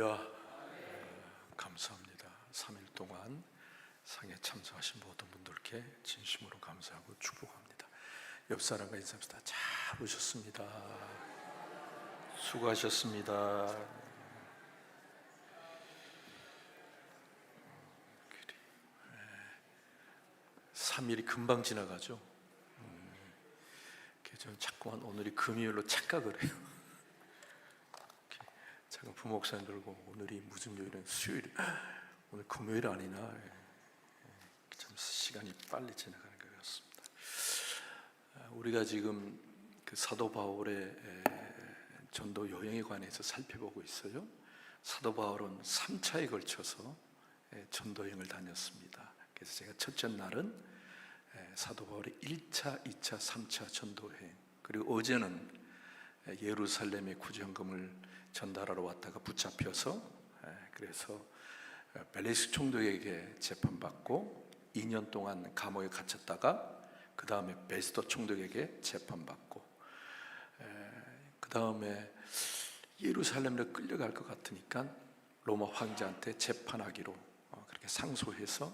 할렐루야. 감사합니다. 3일 동안 상에 참석하신 모든 분들께 진심으로 감사하고 축복합니다. 옆 사람과 인사합시다. 잘 오셨습니다. 수고하셨습니다. 3일이 금방 지나가죠. 저는 자꾸만 오늘이 금요일로 착각을 해요. 제가 부목사님 들고 오늘이 무슨 요일은 수요일, 오늘 금요일 아니나. 참 시간이 빨리 지나가는 것 같습니다. 우리가 지금 그 사도 바울의 전도 여행에 관해서 살펴보고 있어요. 사도 바울은 3차에 걸쳐서 전도 여행을 다녔습니다. 그래서 제가 첫째 날은 사도 바울의 1차, 2차, 3차 전도 여행, 그리고 어제는 예루살렘의 구제헌금을 전달하러 왔다가 붙잡혀서 그래서 벨리스 총독에게 재판받고 2년 동안 감옥에 갇혔다가 그 다음에 베스도 총독에게 재판받고 그 다음에 예루살렘으로 끌려갈 것 같으니까 로마 황제한테 재판하기로 그렇게 상소해서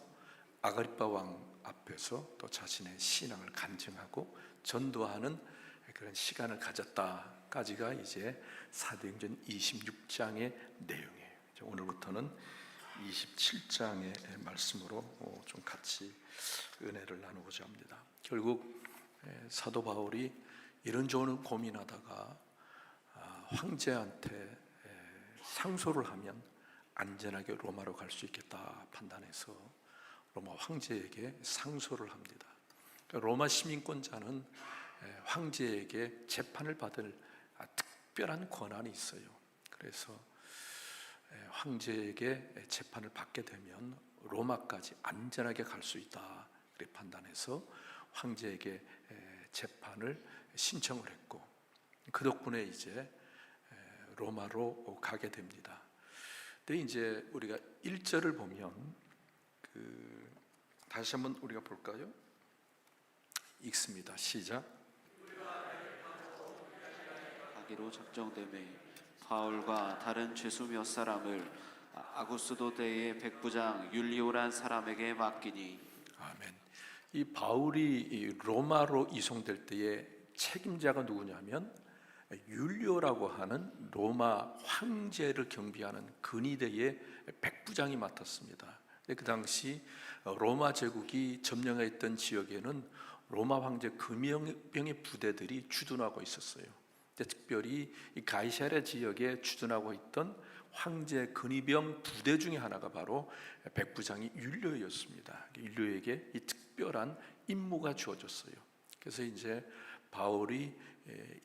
아그리파 왕 앞에서 또 자신의 신앙을 간증하고 전도하는 그런 시간을 가졌다까지가 이제 사도행전 26장의 내용이에요. 오늘부터는 27장의 말씀으로 좀 같이 은혜를 나누고자 합니다. 결국 사도 바울이 이런저런 고민하다가 황제한테 상소를 하면 안전하게 로마로 갈 수 있겠다 판단해서 로마 황제에게 상소를 합니다. 로마 시민권자는 황제에게 재판을 받을 특별한 권한이 있어요. 그래서 황제에게 재판을 받게 되면 로마까지 안전하게 갈 수 있다 그렇게 판단해서 황제에게 재판을 신청을 했고, 그 덕분에 이제 로마로 가게 됩니다. 근데 이제 우리가 1절을 보면 다시 한번 우리가 볼까요? 읽습니다. 시작. 가기로 작정되매 바울과 다른 죄수 몇 사람을 아구스도 대의 백부장 율리오란 사람에게 맡기니. 아멘. 이 바울이 로마로 이송될 때의 책임자가 누구냐면 율리오라고 하는 로마 황제를 경비하는 근위대의 백부장이 맡았습니다. 그 당시 로마 제국이 점령했던 지역에는 로마 황제 금병의 부대들이 주둔하고 있었어요. 특별히 이 가이사랴 지역에 주둔하고 있던 황제 근위병 부대 중에 하나가 바로 백부장이 율리오였습니다. 율리오에게 이 특별한 임무가 주어졌어요. 그래서 이제 바울이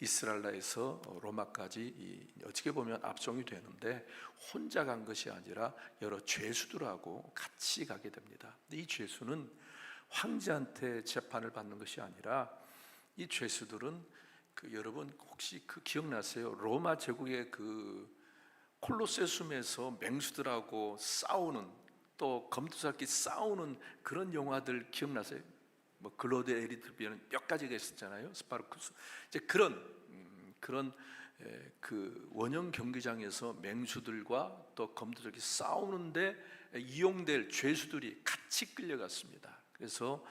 이스라엘에서 로마까지 어떻게 보면 압송이 되는데 혼자 간 것이 아니라 여러 죄수들하고 같이 가게 됩니다. 이 죄수는 황제한테 재판을 받는 것이 아니라 이 죄수들은 여러분 혹시 기억나세요? 로마 제국의 콜로세움에서 맹수들하고 싸우는, 또 검투사끼리 싸우는 그런 영화들 기억나세요? 뭐 글로드 에리트비에는 몇 가지가 있었잖아요. 스파르쿠스. 이제 그런 원형 경기장에서 맹수들과 또 검투들끼리 싸우는데 이용될 죄수들이 같이 끌려갔습니다. 그래서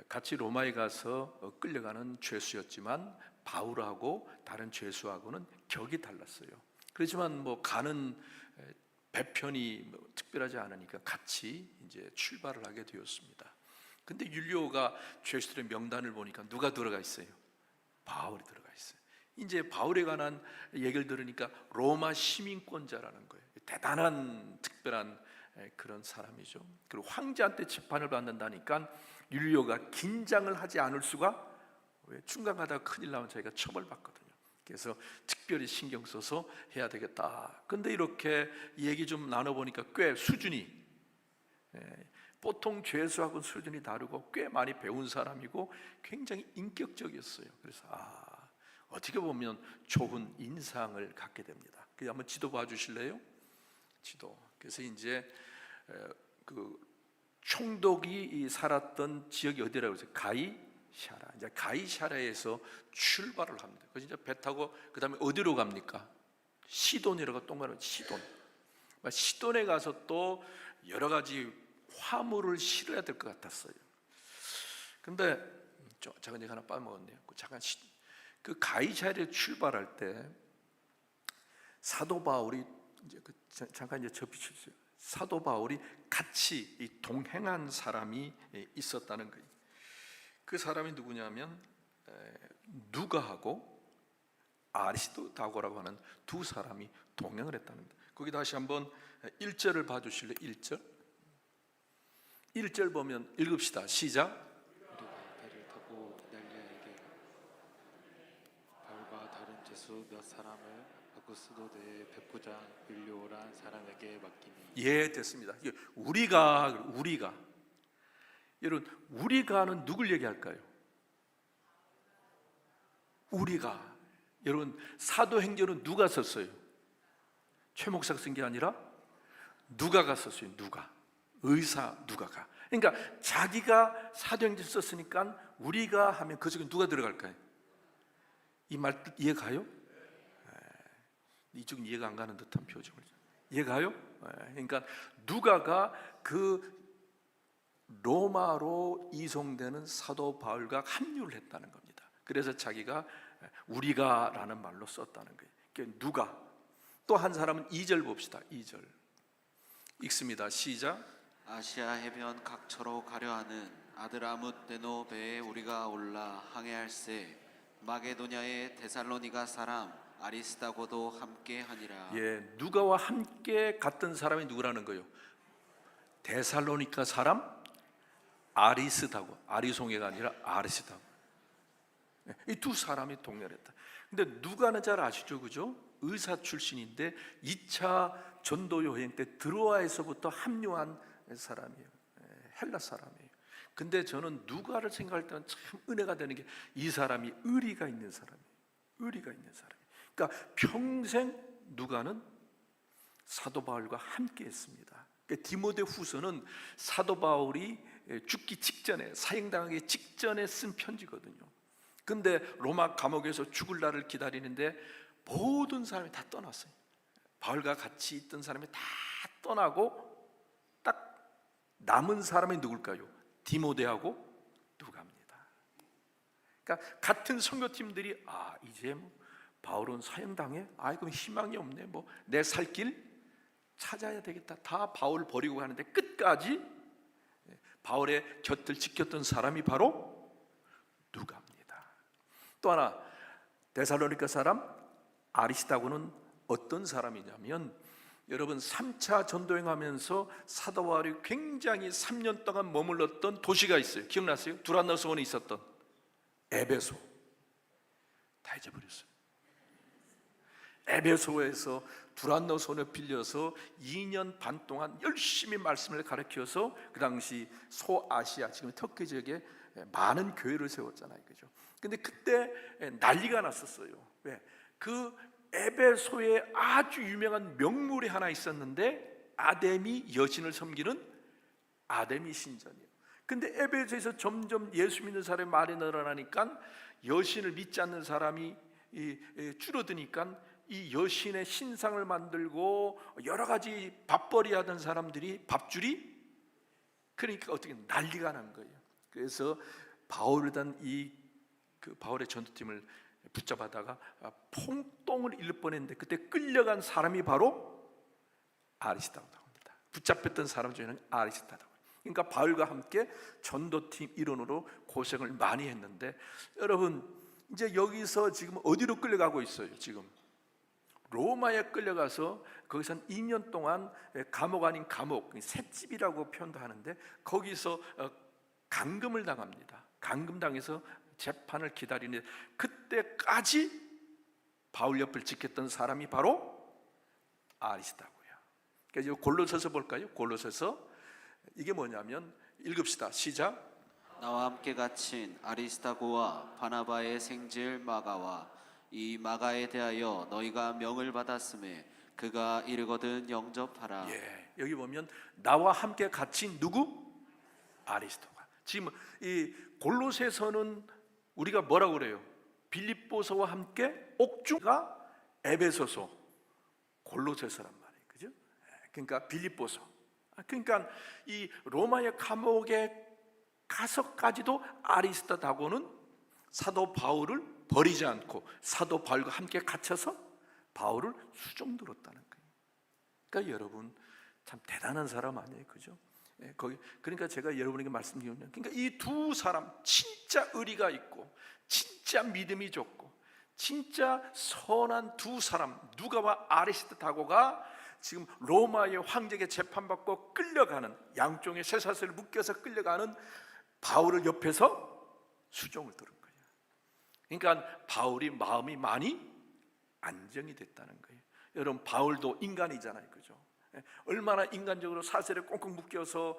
같이 로마에 가서 끌려가는 죄수였지만 바울하고 다른 죄수하고는 격이 달랐어요. 그렇지만 뭐 가는 배편이 특별하지 않으니까 같이 이제 출발을 하게 되었습니다. 근데 율리오가 죄수들의 명단을 보니까 누가 들어가 있어요? 바울이 들어가 있어요. 이제 바울에 관한 얘기를 들으니까 로마 시민권자라는 거예요. 대단한 특별한 그런 사람이죠. 그리고 황제한테 재판을 받는다니까 율리오가 긴장을 하지 않을 수가, 왜 중간가다가 큰일 나면 자기가 처벌받거든요. 그래서 특별히 신경 써서 해야 되겠다. 근데 이렇게 얘기 좀 나눠보니까 꽤 수준이, 보통 죄수하고는 수준이 다르고 꽤 많이 배운 사람이고 굉장히 인격적이었어요. 그래서 어떻게 보면 좋은 인상을 갖게 됩니다. 한번 지도 봐주실래요? 지도. 그래서 이제 총독이 살았던 지역이 어디라고 해서 가이샤라. 이제 가이샤라에서 출발을 합니다. 그래서 이제 배 타고 그 다음에 어디로 갑니까? 시돈이라고 동그란 시돈. 시돈에 가서 또 여러 가지 화물을 실어야 될 것 같았어요. 근데 제가 이제 하나 빠먹었네요. 잠깐 그 가이사랴에 출발할 때 사도 바울이 잠깐 접히셨어요. 사도 바울이 같이 동행한 사람이 있었다는 거예요. 그 사람이 누구냐면 누가하고 아리스도다고라고 하는 두 사람이 동행을 했다는 거예요. 거기 다시 한번 1절을 봐주실래요? 1절 보면 읽읍시다. 시작. 우리가 배를 타고 이달리아에게 바울과 다른 제수 몇 사람을 아구스도대의 백부장 율리오란 사람에게 맡기니. 예, 됐습니다. 우리가 여러분, 우리가는 누굴 얘기할까요? 우리가. 여러분, 사도행전은 누가 썼어요? 최 목사가 쓴 게 아니라 누가가 썼어요. 누가. 의사 누가가. 그러니까 자기가 사도행전 썼으니까 우리가 하면 그 속에 누가 들어갈까요? 이 말 이해가요? 이쪽은 이해가 안 가는 듯한 표정을. 이해가요? 그러니까 누가가 그 로마로 이송되는 사도 바울과 합류를 했다는 겁니다. 그래서 자기가 우리가라는 말로 썼다는 거예요. 그러니까 누가. 또 한 사람은 2절 봅시다. 2절 읽습니다. 시작. 아시아 해변 각처로 가려 하는 아드라무떼노 배에 우리가 올라 항해할세 마게도냐의 데살로니가 사람 아리스다고도 함께 하니라. 예, 누가와 함께 갔던 사람이 누구라는 거예요? 데살로니가 사람 아리스다고. 아리송해가 아니라 아리스다고. 이 두 사람이 동렬했다. 근데 누가는 잘 아시죠, 그죠? 의사 출신인데 2차 전도 여행 때 드로아에서부터 합류한 사람이에요. 헬라 사람이에요. 근데 저는 누가를 생각할 때는 참 은혜가 되는 게 이 사람이 의리가 있는 사람이에요. 의리가 있는 사람이에요. 그러니까 평생 누가는 사도 바울과 함께 했습니다. 그러니까 디모데후서는 사도 바울이 죽기 직전에, 사형당하기 직전에 쓴 편지거든요. 근데 로마 감옥에서 죽을 날을 기다리는데 모든 사람이 다 떠났어요. 바울과 같이 있던 사람이 다 떠나고 딱 남은 사람이 누굴까요? 디모데하고 누가입니다. 그러니까 같은 선교팀들이 이제 바울은 사형당해? 그럼 희망이 없네. 내 살 길 찾아야 되겠다. 다 바울 버리고 가는데 끝까지 바울의 곁을 지켰던 사람이 바로 누가입니다. 또 하나 데살로니가 사람 아리스다고는 어떤 사람이냐면 여러분 3차 전도행하면서 사도 바울이 굉장히 3년 동안 머물렀던 도시가 있어요. 기억나세요? 두란노스원에 있었던 에베소. 다 잊어버렸어요. 에베소에서 두란노스원을 빌려서 2년 반 동안 열심히 말씀을 가르쳐서 그 당시 소아시아, 지금 터키 지역에 많은 교회를 세웠잖아요, 그죠? 근데 그때 난리가 났었어요. 왜? 그 에베소에 아주 유명한 명물이 하나 있었는데 아데미 여신을 섬기는 아데미 신전이에요. 근데 에베소에서 점점 예수 믿는 사람이 많이 늘어나니까 여신을 믿지 않는 사람이 줄어드니까 이 여신의 신상을 만들고 여러 가지 밥벌이 하던 사람들이 밥줄이, 그러니까 어떻게 난리가 난 거예요. 그래서 바울을 단 그 바울의 전투팀을 붙잡아다가 퐁똥을 잃을 뻔했는데 그때 끌려간 사람이 바로 아리스다고라고 합니다. 붙잡혔던 사람 중에는 아리스다고. 그러니까 바울과 함께 전도팀 일원으로 고생을 많이 했는데 여러분 이제 여기서 지금 어디로 끌려가고 있어요? 지금 로마에 끌려가서 거기서 2년 동안 감옥 아닌 감옥, 셋집이라고 표현도 하는데 거기서 감금을 당합니다. 감금당해서 재판을 기다리는데 그때까지 바울 옆을 지켰던 사람이 바로 아리스다고요. 그래서 골로새서 볼까요? 골로새서 이게 뭐냐면 읽읍시다. 시작. 나와 함께 갇힌 아리스다고와 바나바의 생질 마가와 이 마가에 대하여 너희가 명을 받았음에 그가 이르거든 영접하라. 여기 보면 나와 함께 갇힌 누구? 아리스도가. 지금 이 골로새서는 우리가 뭐라고 그래요? 빌립보서와 함께 옥중가 에베소서, 골로새서란 말이에요, 그죠? 그러니까 빌립보서. 그러니까 이 로마의 감옥에 가서까지도 아리스타고는 사도 바울을 버리지 않고 사도 바울과 함께 갇혀서 바울을 수종 들었다는 거예요. 그러니까 여러분 참 대단한 사람 아니에요, 그죠? 그러니까 제가 여러분에게 말씀드리면, 그러니까 이 두 사람 진짜 의리가 있고 진짜 믿음이 좋고 진짜 선한 두 사람, 누가와 아리스타고가 지금 로마의 황제에게 재판받고 끌려가는, 양쪽에 쇠사슬을 묶여서 끌려가는 바울을 옆에서 수종을 들은 거예요. 그러니까 바울이 마음이 많이 안정이 됐다는 거예요. 여러분 바울도 인간이잖아요, 그죠? 얼마나 인간적으로 사슬에 꽁꽁 묶여서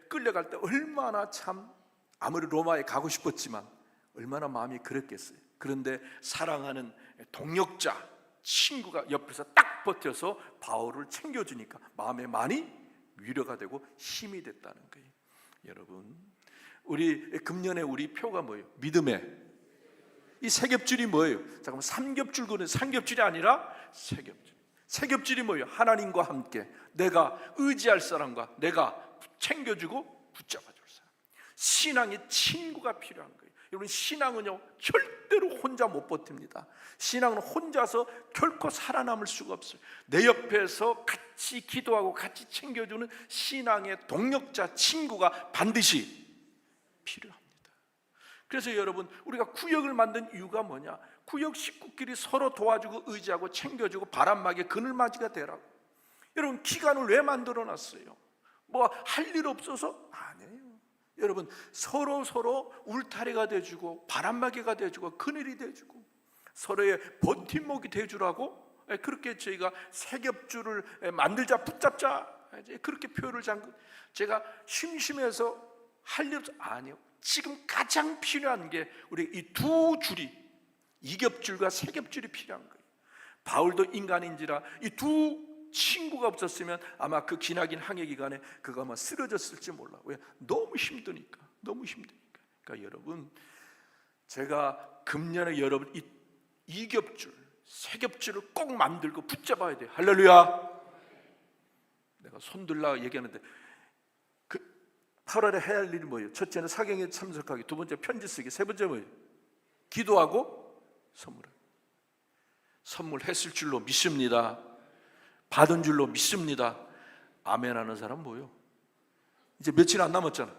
끌려갈 때 얼마나 참 아무리 로마에 가고 싶었지만 얼마나 마음이 그랬겠어요. 그런데 사랑하는 동역자, 친구가 옆에서 딱 버텨서 바울을 챙겨주니까 마음에 많이 위로가 되고 힘이 됐다는 거예요. 여러분, 우리 금년에 우리 표가 뭐예요? 믿음의 이 세 겹줄이 뭐예요? 잠깐만, 삼겹줄 그는 삼겹줄이 아니라 세 겹줄. 세 겹줄이 뭐예요? 하나님과 함께 내가 의지할 사람과 내가 챙겨주고 붙잡아줄 사람. 신앙의 친구가 필요한 거예요. 여러분, 신앙은요 절대로 혼자 못 버팁니다. 신앙은 혼자서 결코 살아남을 수가 없어요. 내 옆에서 같이 기도하고 같이 챙겨주는 신앙의 동력자, 친구가 반드시 필요합니다. 그래서 여러분, 우리가 구역을 만든 이유가 뭐냐? 구역 식구끼리 서로 도와주고 의지하고 챙겨주고 바람막이 그늘맞이가 되라고. 여러분, 기관을 왜 만들어놨어요? 뭐 할 일 없어서? 아니에요. 여러분, 서로 울타리가 돼주고 바람막이가 돼주고 그늘이 돼주고 서로의 버팀목이 돼주라고, 그렇게 저희가 세 겹줄을 만들자, 붙잡자, 그렇게 표현을 잠깐. 제가 심심해서 할 일 없어? 아니요. 지금 가장 필요한 게 우리 이 두 줄이, 이 겹줄과 세 겹줄이 필요한 거예요. 바울도 인간인지라 이 두 친구가 없었으면 아마 그 기나긴 항해 기간에 그가 아마 쓰러졌을지 몰라. 왜? 너무 힘드니까. 그러니까 여러분, 제가 금년에 여러분 이 겹줄, 세 겹줄을 꼭 만들고 붙잡아야 돼요. 할렐루야. 내가 손들라 얘기하는데 8월에 해야 할 일이 뭐예요? 첫째는 사경에 참석하기, 두 번째 편지 쓰기, 세 번째 뭐예요? 기도하고 선물하기. 선물했을 줄로 믿습니다. 받은 줄로 믿습니다. 아멘 하는 사람 뭐예요? 이제 며칠 안 남았잖아.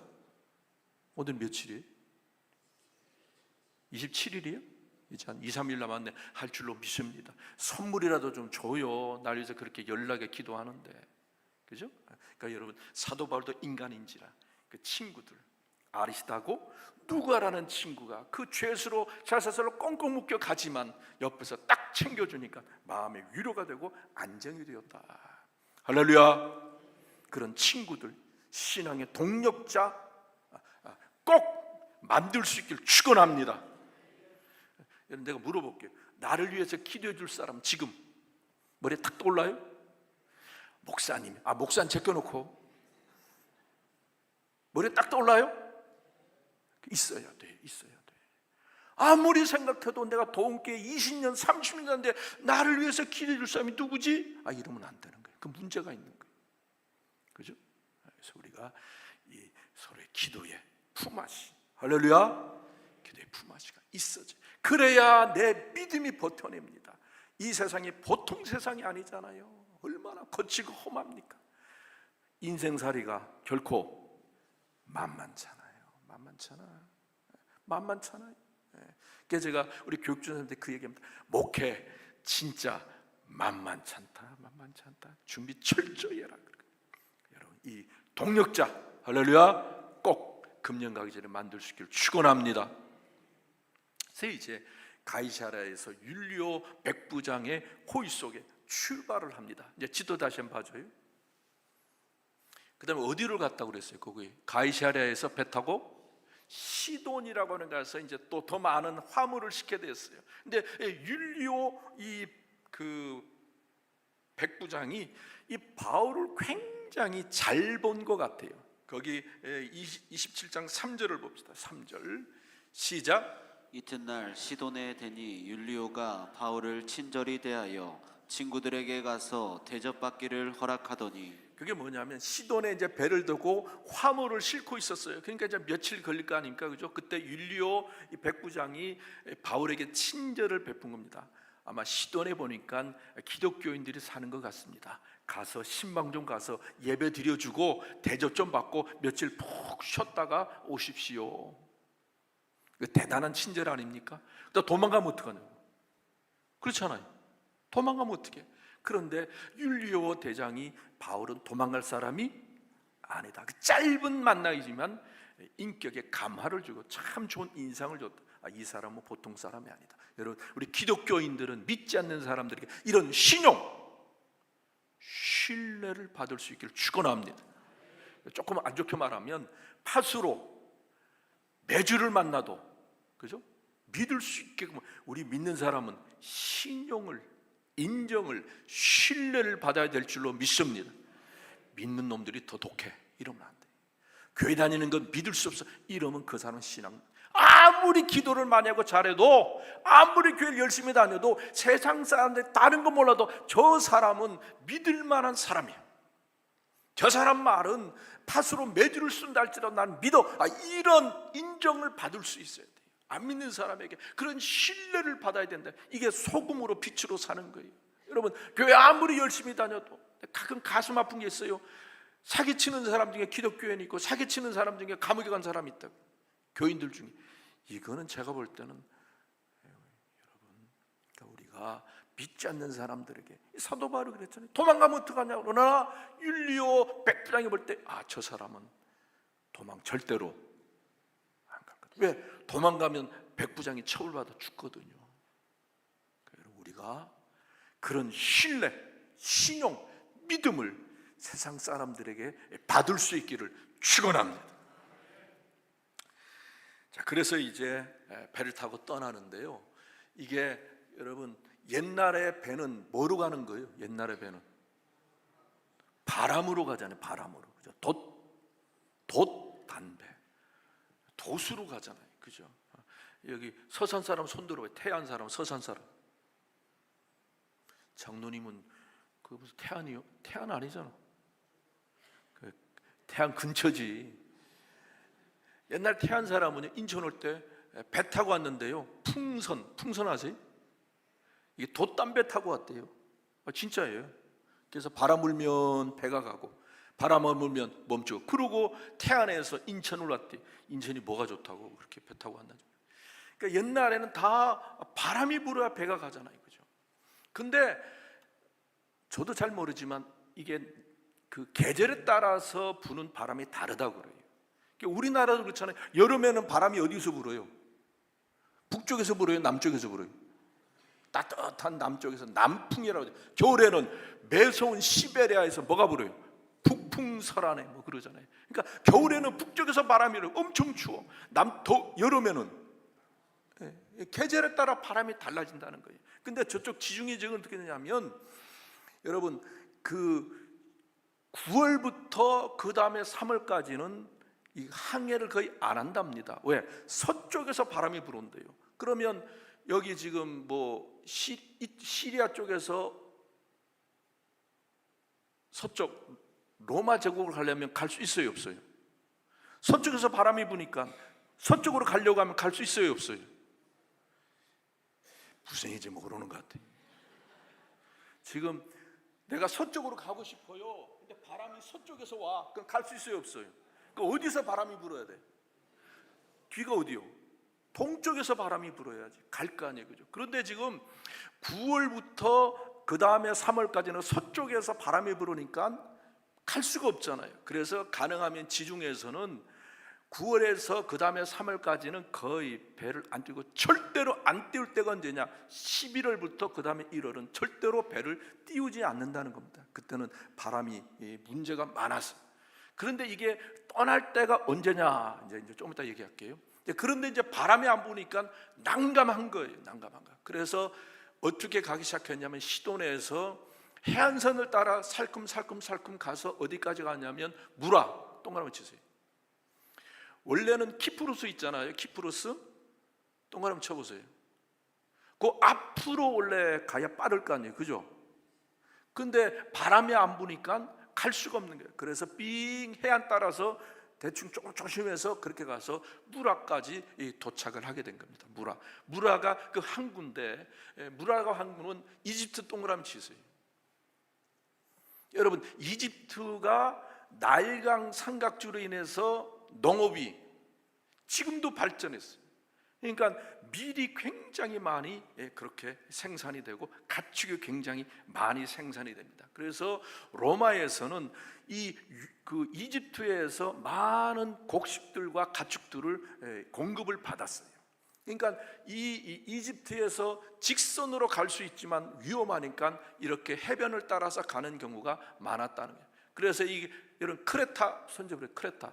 오늘 며칠이에요? 27일이에요? 이제 한 2, 3일 남았네. 할 줄로 믿습니다. 선물이라도 좀 줘요. 날 위해서 그렇게 연락에 기도하는데, 그죠? 그러니까 여러분, 사도 바울도 인간인지라 그 친구들, 아리스타고 누가라는 친구가 그 죄수로 자사슬로 꽁꽁 묶여 가지만 옆에서 딱 챙겨주니까 마음의 위로가 되고 안정이 되었다. 할렐루야. 그런 친구들, 신앙의 동력자 꼭 만들 수 있길 축원합니다. 여러분, 내가 물어볼게요. 나를 위해서 기도해 줄 사람 지금 머리에 탁 떠올라요? 목사님, 목사는 제껴놓고 머리에 딱 떠올라요? 있어야 돼. 아무리 생각해도 내가 도움교회 20년, 30년 됐는데 나를 위해서 기도해 줄 사람이 누구지? 이러면 안 되는 거예요. 그 문제가 있는 거예요. 그죠? 그래서 우리가 이 서로의 기도의 품앗이, 할렐루야, 기도의 품앗이가 있어져. 그래야 내 믿음이 버텨냅니다. 이 세상이 보통 세상이 아니잖아요. 얼마나 거칠고 험합니까? 인생살이가 결코 만만찮아요. 그래서 제가 우리 교육주님한테 그 얘기합니다. 목회 진짜 만만찮다. 준비 철저히 해라. 여러분, 이 동력자, 할렐루야, 꼭 금년 가기 전에 만들 수 있기를 축원합니다. 그래서 이제 가이사랴에서 율리오 백부장의 호의 속에 출발을 합니다. 이제 지도 다시 한번 봐줘요. 그 다음에 어디로 갔다고 그랬어요? 거기 가이사랴에서 배 타고 시돈이라고 하는 데서 이제 또 더 많은 화물을 싣게 됐어요. 근데 율리오 그 백부장이 이 바울을 굉장히 잘 본 것 같아요. 거기 27장 3절을 봅시다. 3절 시작. 이튿날 시돈에 대니 율리오가 바울을 친절히 대하여 친구들에게 가서 대접받기를 허락하더니 그게 뭐냐면 시돈에 이제 배를 두고 화물을 싣고 있었어요. 그러니까 이제 며칠 걸릴 거 아닙니까, 그죠? 그때 율리오 이 백부장이 바울에게 친절을 베푼 겁니다. 아마 시돈에 보니까 기독교인들이 사는 것 같습니다. 가서 신방 좀 가서 예배 드려주고 대접 좀 받고 며칠 푹 쉬었다가 오십시오. 대단한 친절 아닙니까? 또 도망가면 어떡하냐고. 그렇잖아요. 도망가면 어떡해. 그런데 율리오 대장이 바울은 도망갈 사람이 아니다. 그 짧은 만남이지만 인격에 감화를 주고 참 좋은 인상을 줬다. 이 사람은 보통 사람이 아니다. 여러분, 우리 기독교인들은 믿지 않는 사람들에게 이런 신뢰를 받을 수 있기를 축원합니다. 조금 안 좋게 말하면 팥으로 매주를 만나도, 그죠? 믿을 수 있게끔 우리 믿는 사람은 신용을, 인정을, 신뢰를 받아야 될 줄로 믿습니다. 믿는 놈들이 더 독해. 이러면 안 돼. 교회 다니는 건 믿을 수 없어. 이러면 그 사람은 신앙, 아무리 기도를 많이 하고 잘해도, 아무리 교회를 열심히 다녀도, 세상 사람들 다른 거 몰라도 저 사람은 믿을 만한 사람이야. 저 사람 말은 팥으로 매주를 쓴다 할지라도 난 믿어. 이런 인정을 받을 수 있어야 돼요. 안 믿는 사람에게 그런 신뢰를 받아야 된다. 이게 소금으로 빛으로 사는 거예요. 여러분, 교회 아무리 열심히 다녀도 가끔 가슴 아픈 게 있어요. 사기치는 사람 중에 기독교인이 있고 사기치는 사람 중에 감옥에 간 사람이 있다고. 교인들 중에. 이거는 제가 볼 때는 여러분, 그러니까 우리가 믿지 않는 사람들에게, 사도 바울이 그랬잖아요. 도망가면 어떡하냐고. 그러나 율리오 백부장이 볼 때 저 사람은 도망 절대로 안 갈 거다. 왜? 도망가면 백부장이 처벌받아 죽거든요. 그러니까 우리가 그런 신뢰, 신용, 믿음을 세상 사람들에게 받을 수 있기를 축원합니다. 자, 그래서 이제 배를 타고 떠나는데요. 이게 여러분, 옛날에 배는 뭐로 가는 거예요? 옛날에 배는 바람으로 가잖아요. 바람으로. 그죠? 돛, 단배, 돛으로 가잖아요. 그죠? 여기 서산 사람 손 들어봐요. 태안 사람, 서산 사람. 장로님은 그 무슨 태안이요? 태안 아니잖아. 그 태안 근처지. 옛날 태안 사람은 인천 올 때 배 타고 왔는데요. 풍선 아세요? 이게 돛담배 타고 왔대요. 진짜예요. 그래서 바람 불면 배가 가고 바람을 불면 멈추고, 그러고 태안에서 인천을 왔대. 인천이 뭐가 좋다고 그렇게 배 타고 왔나. 그러니까 옛날에는 다 바람이 불어야 배가 가잖아요. 그죠? 근데 저도 잘 모르지만 이게 그 계절에 따라서 부는 바람이 다르다고 그래요. 그러니까 우리나라도 그렇잖아요. 여름에는 바람이 어디서 불어요? 북쪽에서 불어요? 남쪽에서 불어요? 따뜻한 남쪽에서 남풍이라고 하죠. 겨울에는 매서운 시베리아에서 뭐가 불어요? 북풍설안에 뭐 그러잖아요. 그러니까 겨울에는 북쪽에서 바람이 불어요. 엄청 추워. 여름에는 계절에 따라 바람이 달라진다는 거예요. 근데 저쪽 지중해 지역은 어떻게 되냐면, 여러분, 그 9월부터 그 다음에 3월까지는 이 항해를 거의 안 한답니다. 왜? 서쪽에서 바람이 불어온대요. 그러면 여기 지금 뭐 시리아 쪽에서 서쪽 로마 제국을 가려면 갈 수 있어요, 없어요? 서쪽에서 바람이 부니까 서쪽으로 가려고 하면 갈 수 있어요, 없어요? 무슨 얘기인지 모르는 것 같아요. 지금 내가 서쪽으로 가고 싶어요. 근데 바람이 서쪽에서 와. 그럼 갈 수 있어요, 없어요? 그럼 어디서 바람이 불어야 돼? 뒤가 어디요? 동쪽에서 바람이 불어야지 갈 거 아니에요. 그죠? 그런데 지금 9월부터 그 다음에 3월까지는 서쪽에서 바람이 불으니까 갈 수가 없잖아요. 그래서 가능하면 지중해에서는 9월에서 그 다음에 3월까지는 거의 배를 안 띄우고, 절대로 안 띄울 때가 언제냐? 11월부터 그 다음에 1월은 절대로 배를 띄우지 않는다는 겁니다. 그때는 바람이 문제가 많아서. 그런데 이게 떠날 때가 언제냐? 이제 좀 이따 얘기할게요. 그런데 이제 바람이 안 부니까 난감한 거예요. 난감한 거. 그래서 어떻게 가기 시작했냐면, 시도네에서 해안선을 따라 살금살금 가서 어디까지 가냐면 무라, 동그라미 치세요. 원래는 키프로스 있잖아요. 키프로스 동그라미 쳐보세요. 그 앞으로 원래 가야 빠를 거 아니에요. 그죠? 근데 바람이 안 부니까 갈 수가 없는 거예요. 그래서 빙 해안 따라서 대충 조심해서 그렇게 가서 무라까지 도착을 하게 된 겁니다. 무라가 그 항구인데, 무라가 항구는 이집트 동그라미 치세요. 여러분, 이집트가 나일강 삼각주로 인해서 농업이 지금도 발전했어요. 그러니까 밀이 굉장히 많이 그렇게 생산이 되고 가축이 굉장히 많이 생산이 됩니다. 그래서 로마에서는 그 이집트에서 많은 곡식들과 가축들을 공급을 받았어요. 그러니까 이 이집트에서 직선으로 갈 수 있지만 위험하니까 이렇게 해변을 따라서 가는 경우가 많았다는 거예요. 그래서 이런 크레타 선조들의 크레타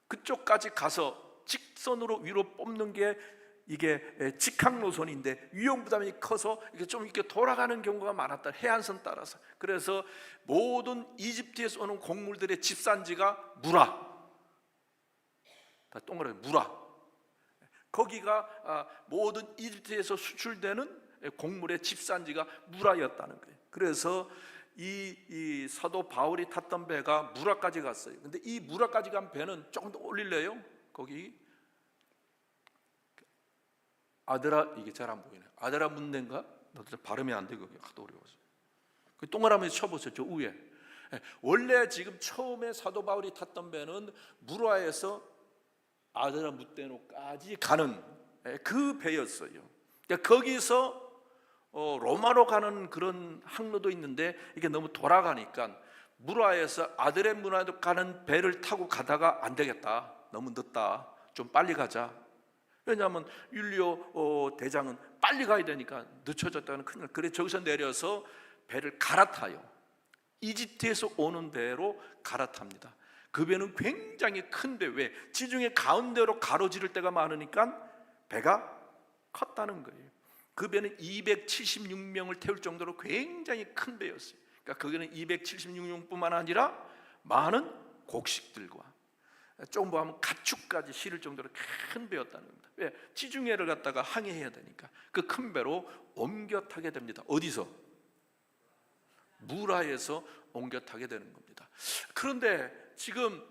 그쪽까지 가서 직선으로 위로 뽑는 게 이게 직항 노선인데 위험 부담이 커서 이게 좀 이렇게 돌아가는 경우가 많았다. 해안선 따라서. 그래서 모든 이집트에서 오는 곡물들의 집산지가 무라. 다 동그라미 무라. 거기가 모든 이집트에서 수출되는 곡물의 집산지가 무라였다는 거예요. 그래서 이 사도 바울이 탔던 배가 무라까지 갔어요. 근데 이 무라까지 간 배는 조금 더 올릴래요. 거기 아드라, 이게 잘 안 보이네. 아드라 문대인가? 나도 발음이 안 돼. 거기 하도 어려워서. 그 동그라미 쳐보세요. 저 위에. 원래 지금 처음에 사도 바울이 탔던 배는 무라에서 아드라 문대로까지 가는 그 배였어요. 그러니까 거기서 로마로 가는 그런 항로도 있는데 이게 너무 돌아가니까 무라에서 아드레무나로 가는 배를 타고 가다가 안 되겠다. 너무 늦다. 좀 빨리 가자. 왜냐하면 율리오 대장은 빨리 가야 되니까 늦춰졌다는 큰일. 그래서 저기서 내려서 배를 갈아타요. 이집트에서 오는 배로 갈아탑니다. 그 배는 굉장히 큰 배. 왜? 지중해 가운데로 가로지를 때가 많으니까 배가 컸다는 거예요. 그 배는 276명을 태울 정도로 굉장히 큰 배였어요. 그러니까 거기는 276명뿐만 아니라 많은 곡식들과 조금 뭐 하면 가축까지 실을 정도로 큰 배였다는 겁니다. 왜? 지중해를 갖다가 항해해야 되니까 그 큰 배로 옮겨 타게 됩니다. 어디서? 무라에서 옮겨 타게 되는 겁니다. 그런데 지금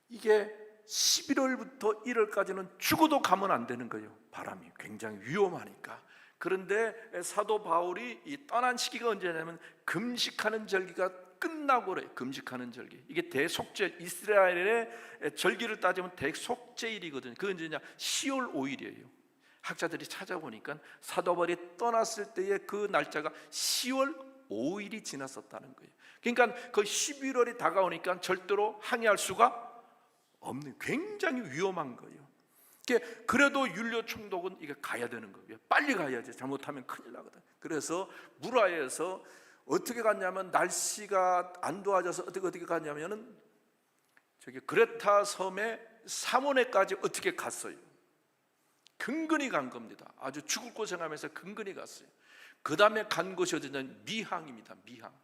이게 11월부터 1월까지는 죽어도 가면 안 되는 거예요. 바람이 굉장히 위험하니까. 그런데 사도 바울이 떠난 시기가 언제냐면 금식하는 절기가 끝나고 그래요. 금식하는 절기. 이게 대속죄, 이스라엘의 절기를 따지면 대속죄일이거든요. 그건 언제냐? 10월 5일이에요. 학자들이 찾아보니까 사도 바울이 떠났을 때의 그 날짜가 10월 5일이 지났었다는 거예요. 그러니까 그 11월이 다가오니까 절대로 항해할 수가 없는, 굉장히 위험한 거예요. 그래도 율리오 총독은 이게 가야 되는 거예요. 빨리 가야지. 잘못하면 큰일 나거든. 그래서 무라에서 어떻게 갔냐면 날씨가 안 도와줘서 어떻게 갔냐면은 저기 그레타 섬의 사모네까지 어떻게 갔어요. 근근히 간 겁니다. 아주 죽을 고생하면서 근근히 갔어요. 그 다음에 간 곳이 어디냐면 미항입니다. 미항.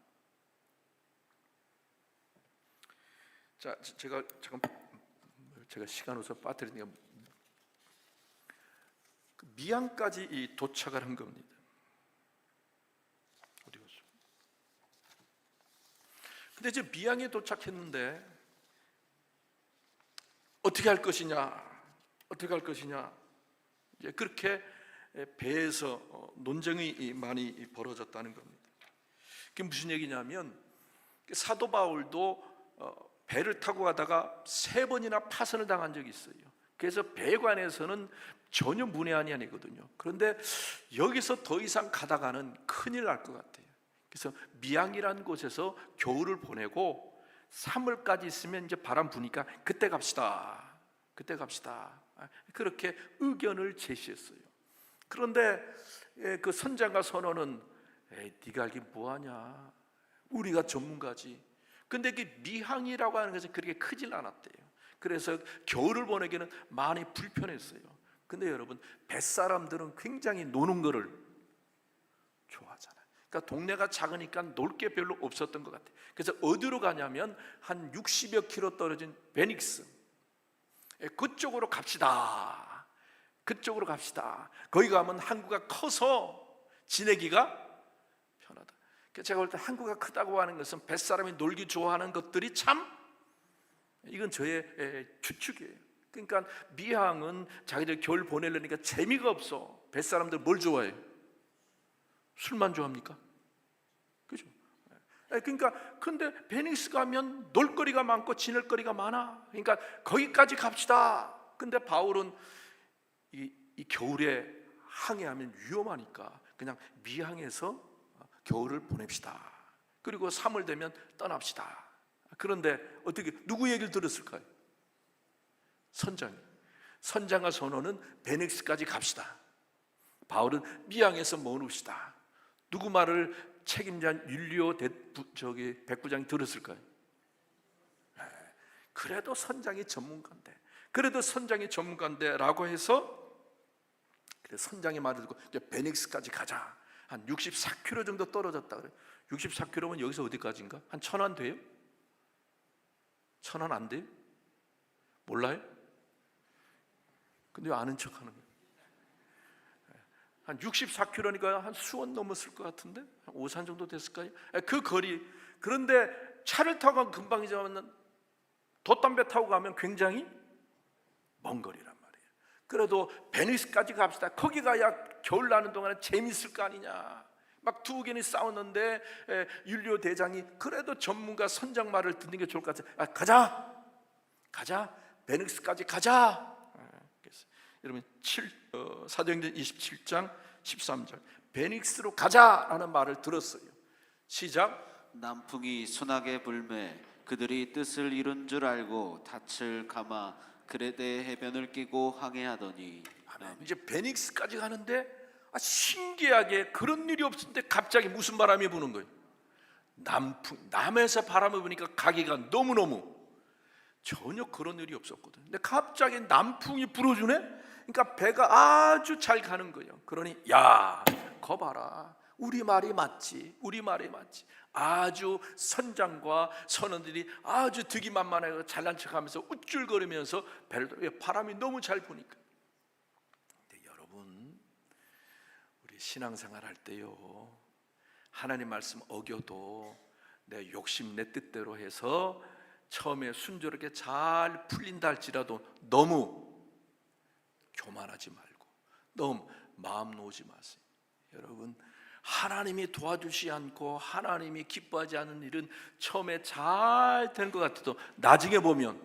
자, 제가 시간 없어서 빠뜨리니까 미항까지 도착을 한 겁니다. 어디 갔어? 근데 이제 미항에 도착했는데 어떻게 할 것이냐? 어떻게 할 것이냐? 이제 그렇게 배에서 논쟁이 많이 벌어졌다는 겁니다. 그게 무슨 얘기냐면 사도 바울도 배를 타고 가다가 3번이나 파선을 당한 적이 있어요. 그래서 배관에서는 전혀 문외한이 아니거든요. 그런데 여기서 더 이상 가다가는 큰일 날 것 같아요. 그래서 미항이라는 곳에서 겨울을 보내고 3월까지 있으면 이제 바람 부니까 그때 갑시다. 그때 갑시다. 그렇게 의견을 제시했어요. 그런데 그 선장과 선원은 네가 알긴 뭐하냐. 우리가 전문가지. 근데 그 미항이라고 하는 것은 그렇게 크질 않았대요. 그래서 겨울을 보내기는 많이 불편했어요. 근데 여러분, 뱃사람들은 굉장히 노는 거를 좋아하잖아요. 그러니까 동네가 작으니까 놀 게 별로 없었던 것 같아요. 그래서 어디로 가냐면 한 60여 킬로 떨어진 베닉스, 그쪽으로 갑시다. 그쪽으로 갑시다. 거기 가면 항구가 커서 지내기가 편하다. 제가 볼 때 한국가 크다고 하는 것은 뱃사람이 놀기 좋아하는 것들이 참, 이건 저의 추측이에요. 그러니까 미항은 자기들 겨울 보내려니까 재미가 없어. 뱃사람들 뭘 좋아해? 술만 좋아합니까? 그죠? 그러니까 근데 베니스 가면 놀거리가 많고 지낼거리가 많아. 그러니까 거기까지 갑시다. 근데 바울은 이 겨울에 항해하면 위험하니까 그냥 미항에서 겨울을 보냅시다. 그리고 3월 되면 떠납시다. 그런데 어떻게 누구 얘기를 들었을까요? 선장과 선원은 베넥스까지 갑시다. 바울은 미항에서 머뭅시다. 누구 말을 책임진 율리오 백부장이 들었을까요? 그래도 선장이 전문가인데라고 해서 선장의 말을 듣고 이제 베넥스까지 가자. 한 64km 정도 떨어졌다 그래요. 64km면 여기서 어디까지인가? 한 1000안 돼요? 1000안 안 돼요? 몰라요? 근데 왜 아는 척 하는 거예요? 한 64km니까 한 수원 넘었을 것 같은데? 한 오산 정도 됐을까요? 그 거리. 그런데 차를 타고 가면 금방이지만 돛담배 타고 가면 굉장히 먼 거리란 말이에요. 그래도 베니스까지 갑시다. 거기 가야 겨울 나는 동안에 재밌을 거 아니냐. 막 두 의견이 싸웠는데 율리오 대장이 그래도 전문가 선장 말을 듣는 게 좋을 것 같아요. 가자. 베니스까지 가자. 여러분 사도행전 27장 13절 베닉스로 가자라는 말을 들었어요. 시작. 남풍이 순하게 불매 그들이 뜻을 이룬 줄 알고 닻을 감아 그레데 해변을 끼고 항해하더니. 이제 베닉스까지 가는데 신기하게 그런 일이 없었는데 갑자기 무슨 바람이 부는 거예요? 남에서 바람이 부니까 가기가 너무너무 전혀 그런 일이 없었거든. 근데 갑자기 남풍이 불어주네. 그러니까 배가 아주 잘 가는 거예요. 그러니 야, 거 봐라. 우리 말이 맞지. 아주 선장과 선원들이 아주 득이만만하고 잘난 척하면서 우쭐거리면서 바람이 너무 잘 부니까. 근데 여러분, 우리 신앙생활 할 때요, 하나님 말씀 어겨도 내 욕심 내 뜻대로 해서 처음에 순조롭게 잘 풀린다 할지라도 너무 교만하지 말고 너무 마음 놓지 마세요. 여러분, 하나님이 도와주지 않고 하나님이 기뻐하지 않는 일은 처음에 잘 된 것 같아도 나중에 보면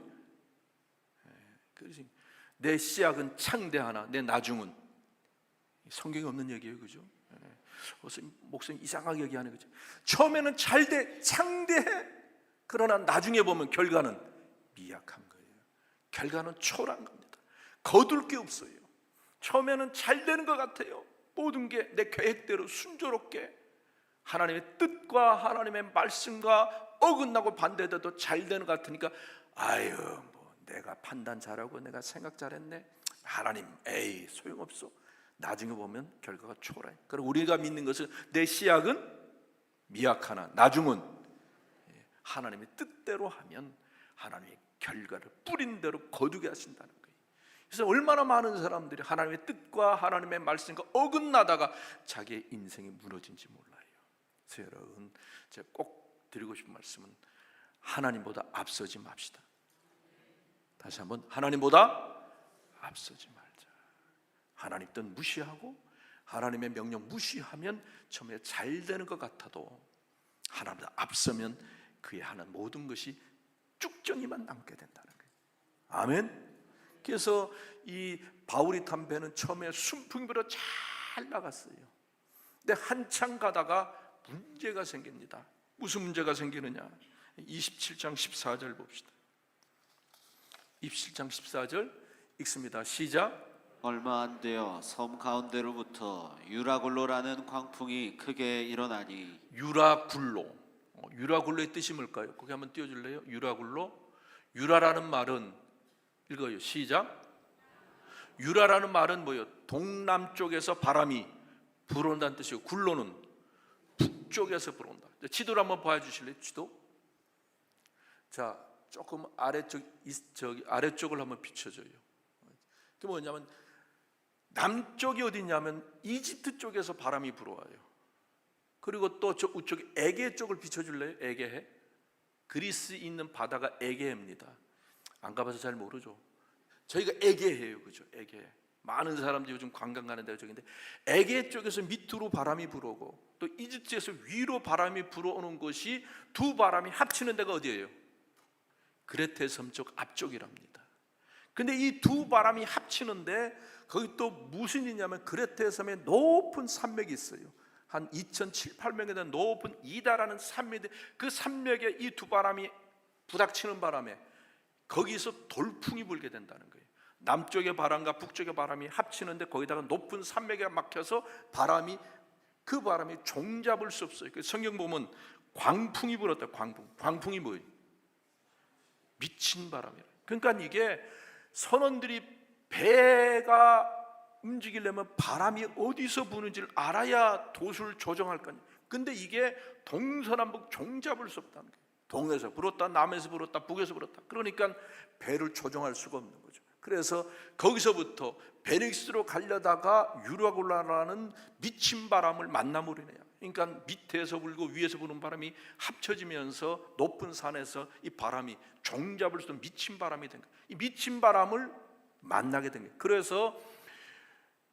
내 시작은 창대하나 내 나중은, 성경에 없는 얘기예요. 그죠? 목사님 이상하게 얘기하는 거죠. 처음에는 잘돼 창대해. 그러나 나중에 보면 결과는 미약한 거예요. 결과는 초라한 겁니다. 거둘 게 없어요. 처음에는 잘 되는 것 같아요. 모든 게 내 계획대로 순조롭게 하나님의 뜻과 하나님의 말씀과 어긋나고 반대돼도 잘 되는 것 같으니까 아유, 뭐 내가 판단 잘하고 내가 생각 잘했네. 하나님 에이 소용없어. 나중에 보면 결과가 초라해. 그리고 우리가 믿는 것은 내 시작은 미약하나 나중은 하나님의 뜻대로 하면 하나님의 결과를 뿌린 대로 거두게 하신다는 거예요. 그래서 얼마나 많은 사람들이 하나님의 뜻과 하나님의 말씀과 어긋나다가 자기의 인생이 무너진지 몰라요. 그래서 여러분, 제가 꼭 드리고 싶은 말씀은 하나님보다 앞서지 맙시다. 다시 한번, 하나님보다 앞서지 말자. 하나님 뜻 무시하고 하나님의 명령 무시하면 처음에 잘 되는 것 같아도 하나님보다 앞서면 그의 하는 모든 것이 쭉정이만 남게 된다는 거예요. 아멘. 그래서 이 바울이 탄 배는 처음에 순풍이 불어 잘 나갔어요. 근데 한참 가다가 문제가 생깁니다. 무슨 문제가 생기느냐? 27장 14절 봅시다. 27장 14절 읽습니다. 시작. 얼마 안 되어 섬 가운데로부터 유라굴로라는 광풍이 크게 일어나니. 유라굴로의 뜻이 뭘까요? 거기 한번 띄워줄래요? 유라굴로. 유라라는 말은 읽어요. 시작. 유라라는 말은 뭐예요? 동남쪽에서 바람이 불어온다는 뜻이고, 굴로는 북쪽에서 불어온다. 지도를 한번 보여주실래요? 지도. 자, 조금 아래쪽을 한번 비춰줘요. 그게 뭐냐면 남쪽이 어디냐면 이집트 쪽에서 바람이 불어와요. 그리고 또 저 우측 에게 쪽을 비춰줄래요? 에게해. 그리스 있는 바다가 에게해입니다. 안 가봐서 잘 모르죠. 저희가 에게해예요, 그죠? 에게. 많은 사람들이 요즘 관광 가는 데가 저기인데, 에게 쪽에서 밑으로 바람이 불어오고 또 이집트에서 위로 바람이 불어오는 것이 두 바람이 합치는 데가 어디예요? 그레테 섬 쪽 앞쪽이랍니다. 근데 이 두 바람이 합치는데 거기 또 무슨 일이냐면 그레테 섬에 높은 산맥이 있어요. 한 2,700~800m에 대한 높은 이다라는 산맥인데 그 산맥에 이 두 바람이 부닥치는 바람에 거기서 돌풍이 불게 된다는 거예요. 남쪽의 바람과 북쪽의 바람이 합치는데 거기다가 높은 산맥에 막혀서 그 바람이 종잡을 수 없어요. 성경 보면 광풍이 불었다. 광풍이 뭐예요? 미친 바람이에요. 그러니까 이게 선원들이 배가 움직이려면 바람이 어디서 부는지를 알아야 도수를 조정할 거 아니에요. 근데 이게 동서남북 종잡을 수 없다는 거예요. 동에서 불었다, 남에서 불었다, 북에서 불었다. 그러니까 배를 조정할 수가 없는 거죠. 그래서 거기서부터 베닉스로 가려다가 유라굴라라는 미친 바람을 만나버리네요. 그러니까 밑에서 불고 위에서 부는 바람이 합쳐지면서 높은 산에서 이 바람이 종잡을 수 없는 미친 바람이 된 거예요. 이 미친 바람을 만나게 된 거예요. 그래서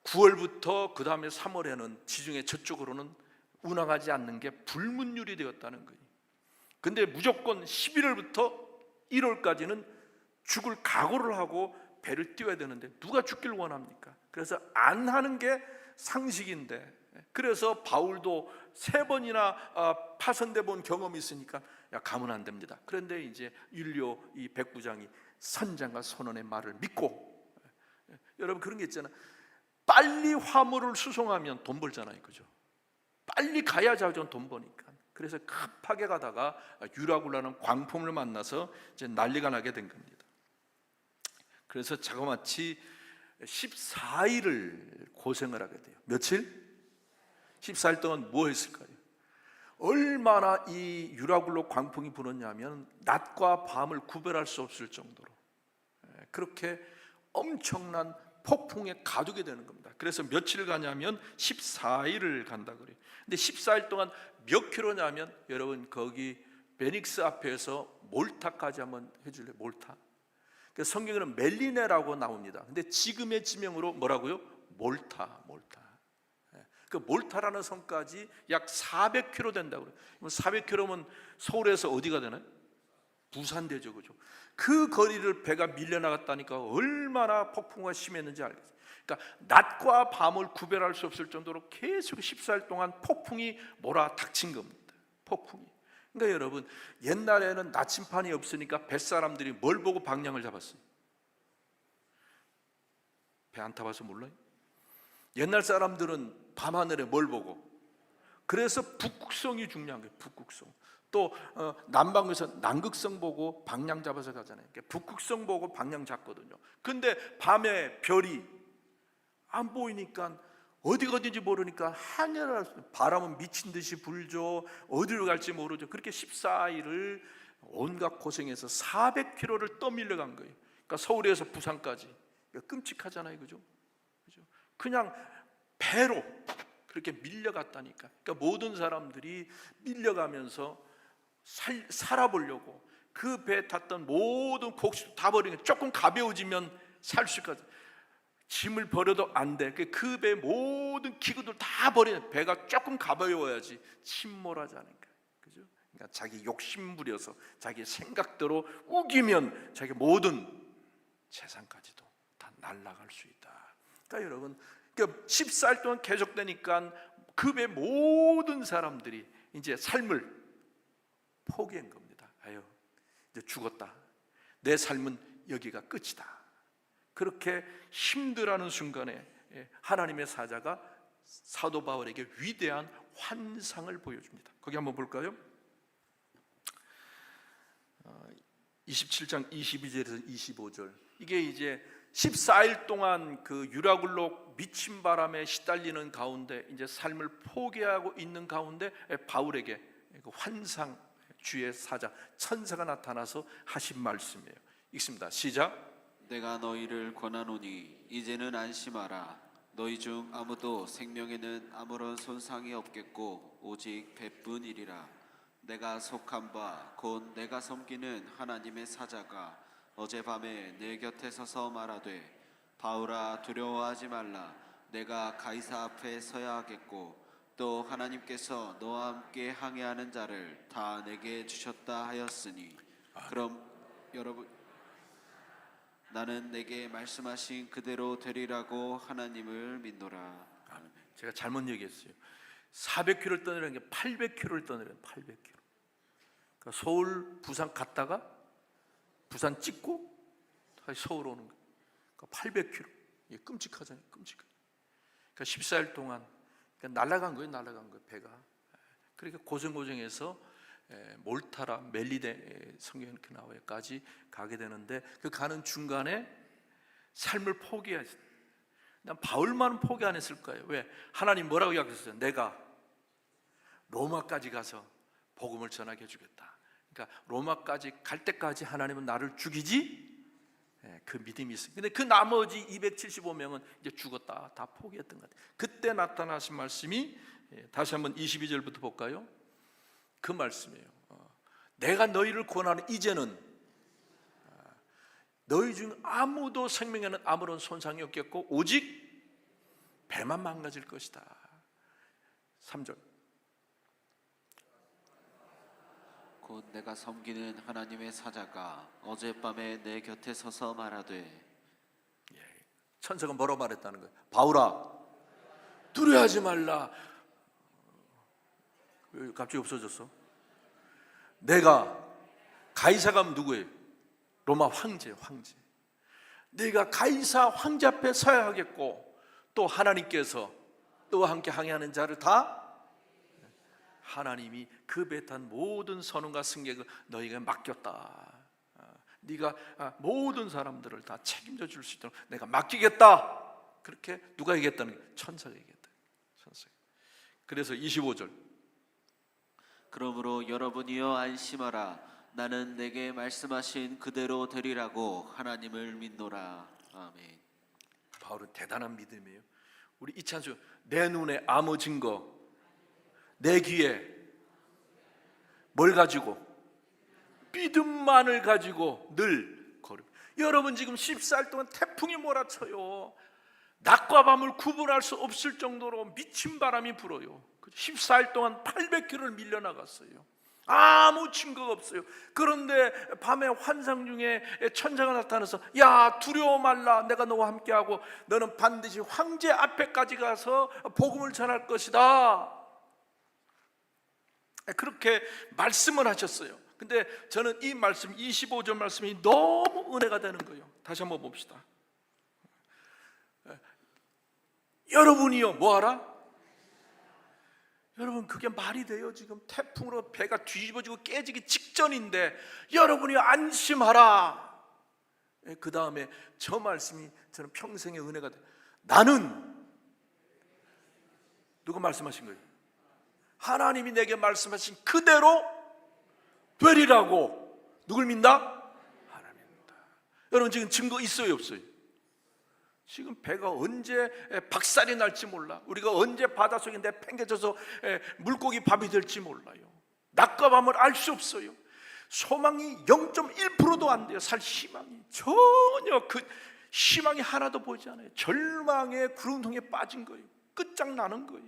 9월부터 그 다음에 3월에는 지중해 저쪽으로는 운항하지 않는 게 불문율이 되었다는 거예요. 근데 무조건 11월부터 1월까지는 죽을 각오를 하고 배를 띄워야 되는데 누가 죽길 원합니까? 그래서 안 하는 게 상식인데, 그래서 바울도 3번이나 파선돼 본 경험이 있으니까 야, 가면 안 됩니다. 그런데 이제 율리오 이 백부장이 선장과 선원의 말을 믿고, 여러분 그런 게 있잖아. 빨리 화물을 수송하면 돈 벌잖아요, 그죠? 빨리 가야 자전 돈 버니까. 그래서 급하게 가다가 유라굴라는 광풍을 만나서 이제 난리가 나게 된 겁니다. 그래서 자그마치 14일을 고생을 하게 돼요. 며칠? 14일 동안 뭐 했을까요? 얼마나 이 유라굴로 광풍이 불었냐면 낮과 밤을 구별할 수 없을 정도로 그렇게 엄청난 폭풍에 가두게 되는 겁니다. 그래서 며칠 가냐면 14일을 간다 그래요. 근데 14일 동안 몇 킬로냐면, 여러분 거기 베닉스 앞에서 몰타까지 한번 해줄래요? 몰타. 성경에는 멜리네라고 나옵니다. 근데 지금의 지명으로 뭐라고요? 몰타. 그 몰타라는 섬까지 약 400km 된다고 그래요. 400km면 서울에서 어디가 되나요? 부산 되죠, 그죠? 그 거리를 배가 밀려나갔다니까 얼마나 폭풍과 심했는지 알겠어요. 그러니까 낮과 밤을 구별할 수 없을 정도로 계속 14일 동안 폭풍이 몰아닥친 겁니다. 폭풍이. 그러니까 여러분, 옛날에는 나침판이 없으니까 뱃사람들이 뭘 보고 방향을 잡았어요? 배 안 타봐서 몰라요? 옛날 사람들은 밤하늘에 뭘 보고? 그래서 북극성이 중요한 거예요. 북극성. 또 남방에서 남극성 보고 방향 잡아서 가잖아요. 북극성 보고 방향 잡거든요. 근데 밤에 별이 안 보이니까 어디가 어딘지 모르니까 하늘을 바람은 미친 듯이 불죠. 어디로 갈지 모르죠. 그렇게 14일을 온갖 고생해서 400km를 떠밀려 간 거예요. 그러니까 서울에서 부산까지. 끔찍하잖아요, 그죠? 그냥 배로 그렇게 밀려갔다니까. 그러니까 모든 사람들이 밀려가면서 살아보려고 그 배에 탔던 모든 곡식도 다 버리는, 조금 가벼워지면 살 수 있거든. 짐을 버려도 안 돼. 그 배의 모든 기구들 다 버리는, 배가 조금 가벼워야지 침몰하지 않을까, 그죠? 그러니까 자기 욕심 부려서 자기 생각대로 우기면 자기 모든 재산까지도 다 날아갈 수 있다. 그러니까 여러분, 14일 동안 계속되니까 그 배 모든 사람들이 이제 삶을 포기한 겁니다. 아유, 이제 죽었다. 내 삶은 여기가 끝이다. 그렇게 힘들어하는 순간에 하나님의 사자가 사도 바울에게 위대한 환상을 보여줍니다. 거기 한번 볼까요? 27장 22절에서 25절. 이게 이제 14일 동안 그 유라굴로 미친 바람에 시달리는 가운데 이제 삶을 포기하고 있는 가운데 바울에게 그 환상, 주의 사자 천사가 나타나서 하신 말씀이에요. 읽습니다. 시작. 내가 너희를 권하노니 이제는 안심하라. 너희 중 아무도 생명에는 아무런 손상이 없겠고 오직 배뿐이리라. 내가 속한 바 곧 내가 섬기는 하나님의 사자가 어젯밤에 내 곁에 서서 말하되 바울아 두려워하지 말라. 내가 가이사 앞에 서야 하겠고 또 하나님께서 너와 함께 항해하는 자를 다 내게 주셨다 하였으니 그럼 여러분 나는 내게 말씀하신 그대로 되리라고 하나님을 믿노라. 아멘. 제가 잘못 얘기했어요. 400km를 떠내라는 게 800km를 떠내려요. 800km. 그러니까 서울, 부산 갔다가 부산 찍고 다시 서울 오는 거예요. 그러니까 800km. 이게 끔찍하잖아요. 끔찍해. 그러니까 14일 동안 그러니까 날아간 거예요. 날아간 거예요. 배가. 그러니까 고생고생해서 몰타라 멜리데 성경에 이렇게 나와요까지 가게 되는데 그 가는 중간에 삶을 포기했어요. 난 바울만 포기 안 했을 거예요. 왜? 하나님 뭐라고 약속했어요? 내가 로마까지 가서 복음을 전하게 해주겠다. 그러니까 로마까지 갈 때까지 하나님은 나를 죽이지 그 믿음이 있어요. 근데 그 나머지 275명은 이제 죽었다. 다 포기했던 것 같아요. 그때 나타나신 말씀이 다시 한번 22절부터 볼까요? 그 말씀이에요. 내가 너희를 권하는 이제는 너희 중 아무도 생명에는 아무런 손상이 없겠고 오직 배만 망가질 것이다. 3절 곧 내가 섬기는 하나님의 사자가 어젯밤에 내 곁에 서서 말하되 천사가 뭐라고 말했다는 거예요? 바울아 두려워하지 말라. 왜 갑자기 없어졌어? 내가 가이사가 누구예요? 로마 황제. 네가 가이사 황제 앞에 서야 하겠고 또 하나님께서 너와 함께 항해하는 자를 다 하나님이 그 배에 탄 모든 선원과 승객을 너희가 맡겼다. 네가 모든 사람들을 다 책임져 줄 수 있도록 내가 맡기겠다. 그렇게 누가 얘기했다는 거예요? 천사가 얘기했다. 천사가. 그래서 25절 그러므로 여러분이여 안심하라. 나는 내게 말씀하신 그대로 되리라고 하나님을 믿노라. 아멘. 바울은 대단한 믿음이에요. 우리 이 찬수 내 눈에 아무 증거, 내 귀에 뭘 가지고? 믿음만을 가지고 늘 걸음. 여러분 지금 14일 동안 태풍이 몰아쳐요. 낮과 밤을 구분할 수 없을 정도로 미친 바람이 불어요. 14일 동안 800km를 밀려나갔어요. 아무 증거가 없어요. 그런데 밤에 환상 중에 천사가 나타나서 야 두려워 말라. 내가 너와 함께하고 너는 반드시 황제 앞에까지 가서 복음을 전할 것이다. 그렇게 말씀을 하셨어요. 근데 저는 이 말씀 25절 말씀이 너무 은혜가 되는 거예요. 다시 한번 봅시다. 여러분이요 뭐하라? 여러분 그게 말이 돼요? 지금 태풍으로 배가 뒤집어지고 깨지기 직전인데 여러분이 안심하라. 그 다음에 저 말씀이 저는 평생의 은혜가 돼요. 나는 누가 말씀하신 거예요? 하나님이 내게 말씀하신 그대로 되리라고. 누굴 믿나? 하나님 믿다. 여러분 지금 증거 있어요 없어요? 지금 배가 언제 박살이 날지 몰라. 우리가 언제 바닷속에 내팽개쳐서 물고기 밥이 될지 몰라요. 낮과 밤을 알 수 없어요. 소망이 0.1%도 안 돼요. 살 희망이 전혀 그 희망이 하나도 보이지 않아요. 절망의 구름통에 빠진 거예요. 끝장나는 거예요.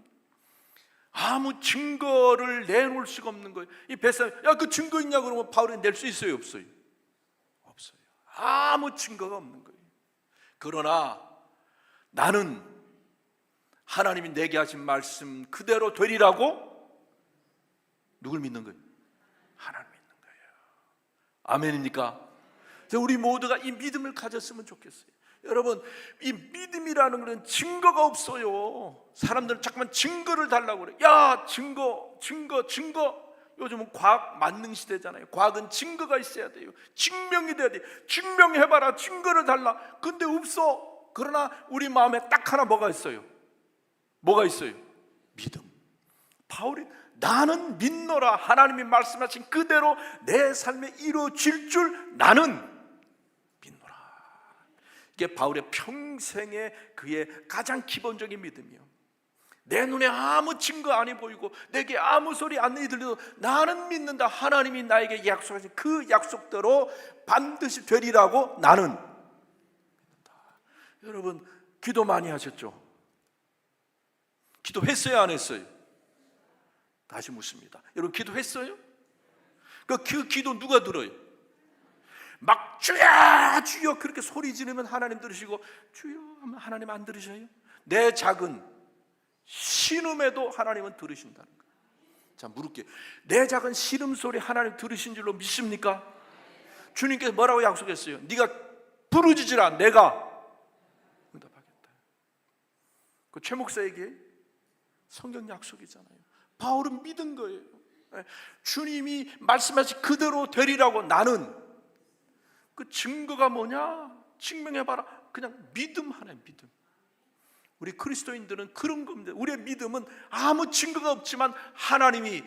아무 증거를 내놓을 수가 없는 거예요. 이 뱃사람 야 그 증거 있냐 그러면 바울이 낼 수 있어요 없어요? 없어요. 아무 증거가 없는 거예요. 그러나 나는 하나님이 내게 하신 말씀 그대로 되리라고 누굴 믿는 거예요? 하나님 믿는 거예요. 아멘입니까? 우리 모두가 이 믿음을 가졌으면 좋겠어요. 여러분 이 믿음이라는 것은 증거가 없어요. 사람들은 자꾸만 증거를 달라고 그래요. 야 증거. 요즘은 과학 만능 시대잖아요. 과학은 증거가 있어야 돼요. 증명이 돼야 돼요. 증명해봐라. 증거를 달라. 근데 없어. 그러나 우리 마음에 딱 하나 뭐가 있어요? 뭐가 있어요? 믿음. 바울이 나는 믿노라. 하나님이 말씀하신 그대로 내 삶에 이루어질 줄 나는 믿노라. 이게 바울의 평생의 그의 가장 기본적인 믿음이요. 내 눈에 아무 증거 안 보이고 내게 아무 소리 안 들려도 나는 믿는다. 하나님이 나에게 약속하신 그 약속대로 반드시 되리라고 나는 믿는다. 여러분, 기도 많이 하셨죠? 기도했어요, 안 했어요? 다시 묻습니다. 여러분, 기도했어요? 그 기도 누가 들어요? 막 주여 주여 그렇게 소리 지르면 하나님 들으시고, 주여 하면 하나님 안 들으셔요? 내 작은 신음에도 하나님은 들으신다는 거예요. 자, 물을게요. 내 작은 신음소리 하나님 들으신 줄로 믿습니까? 주님께서 뭐라고 약속했어요? 네가 부르짖으라 내가 응답하겠다. 그 최 목사에게 성경 약속이잖아요. 바울은 믿은 거예요. 주님이 말씀하신 그대로 되리라고 나는, 그 증거가 뭐냐? 증명해봐라. 그냥 믿음 하나요, 믿음. 우리 그리스도인들은 그런 겁니다. 우리의 믿음은 아무 증거가 없지만 하나님이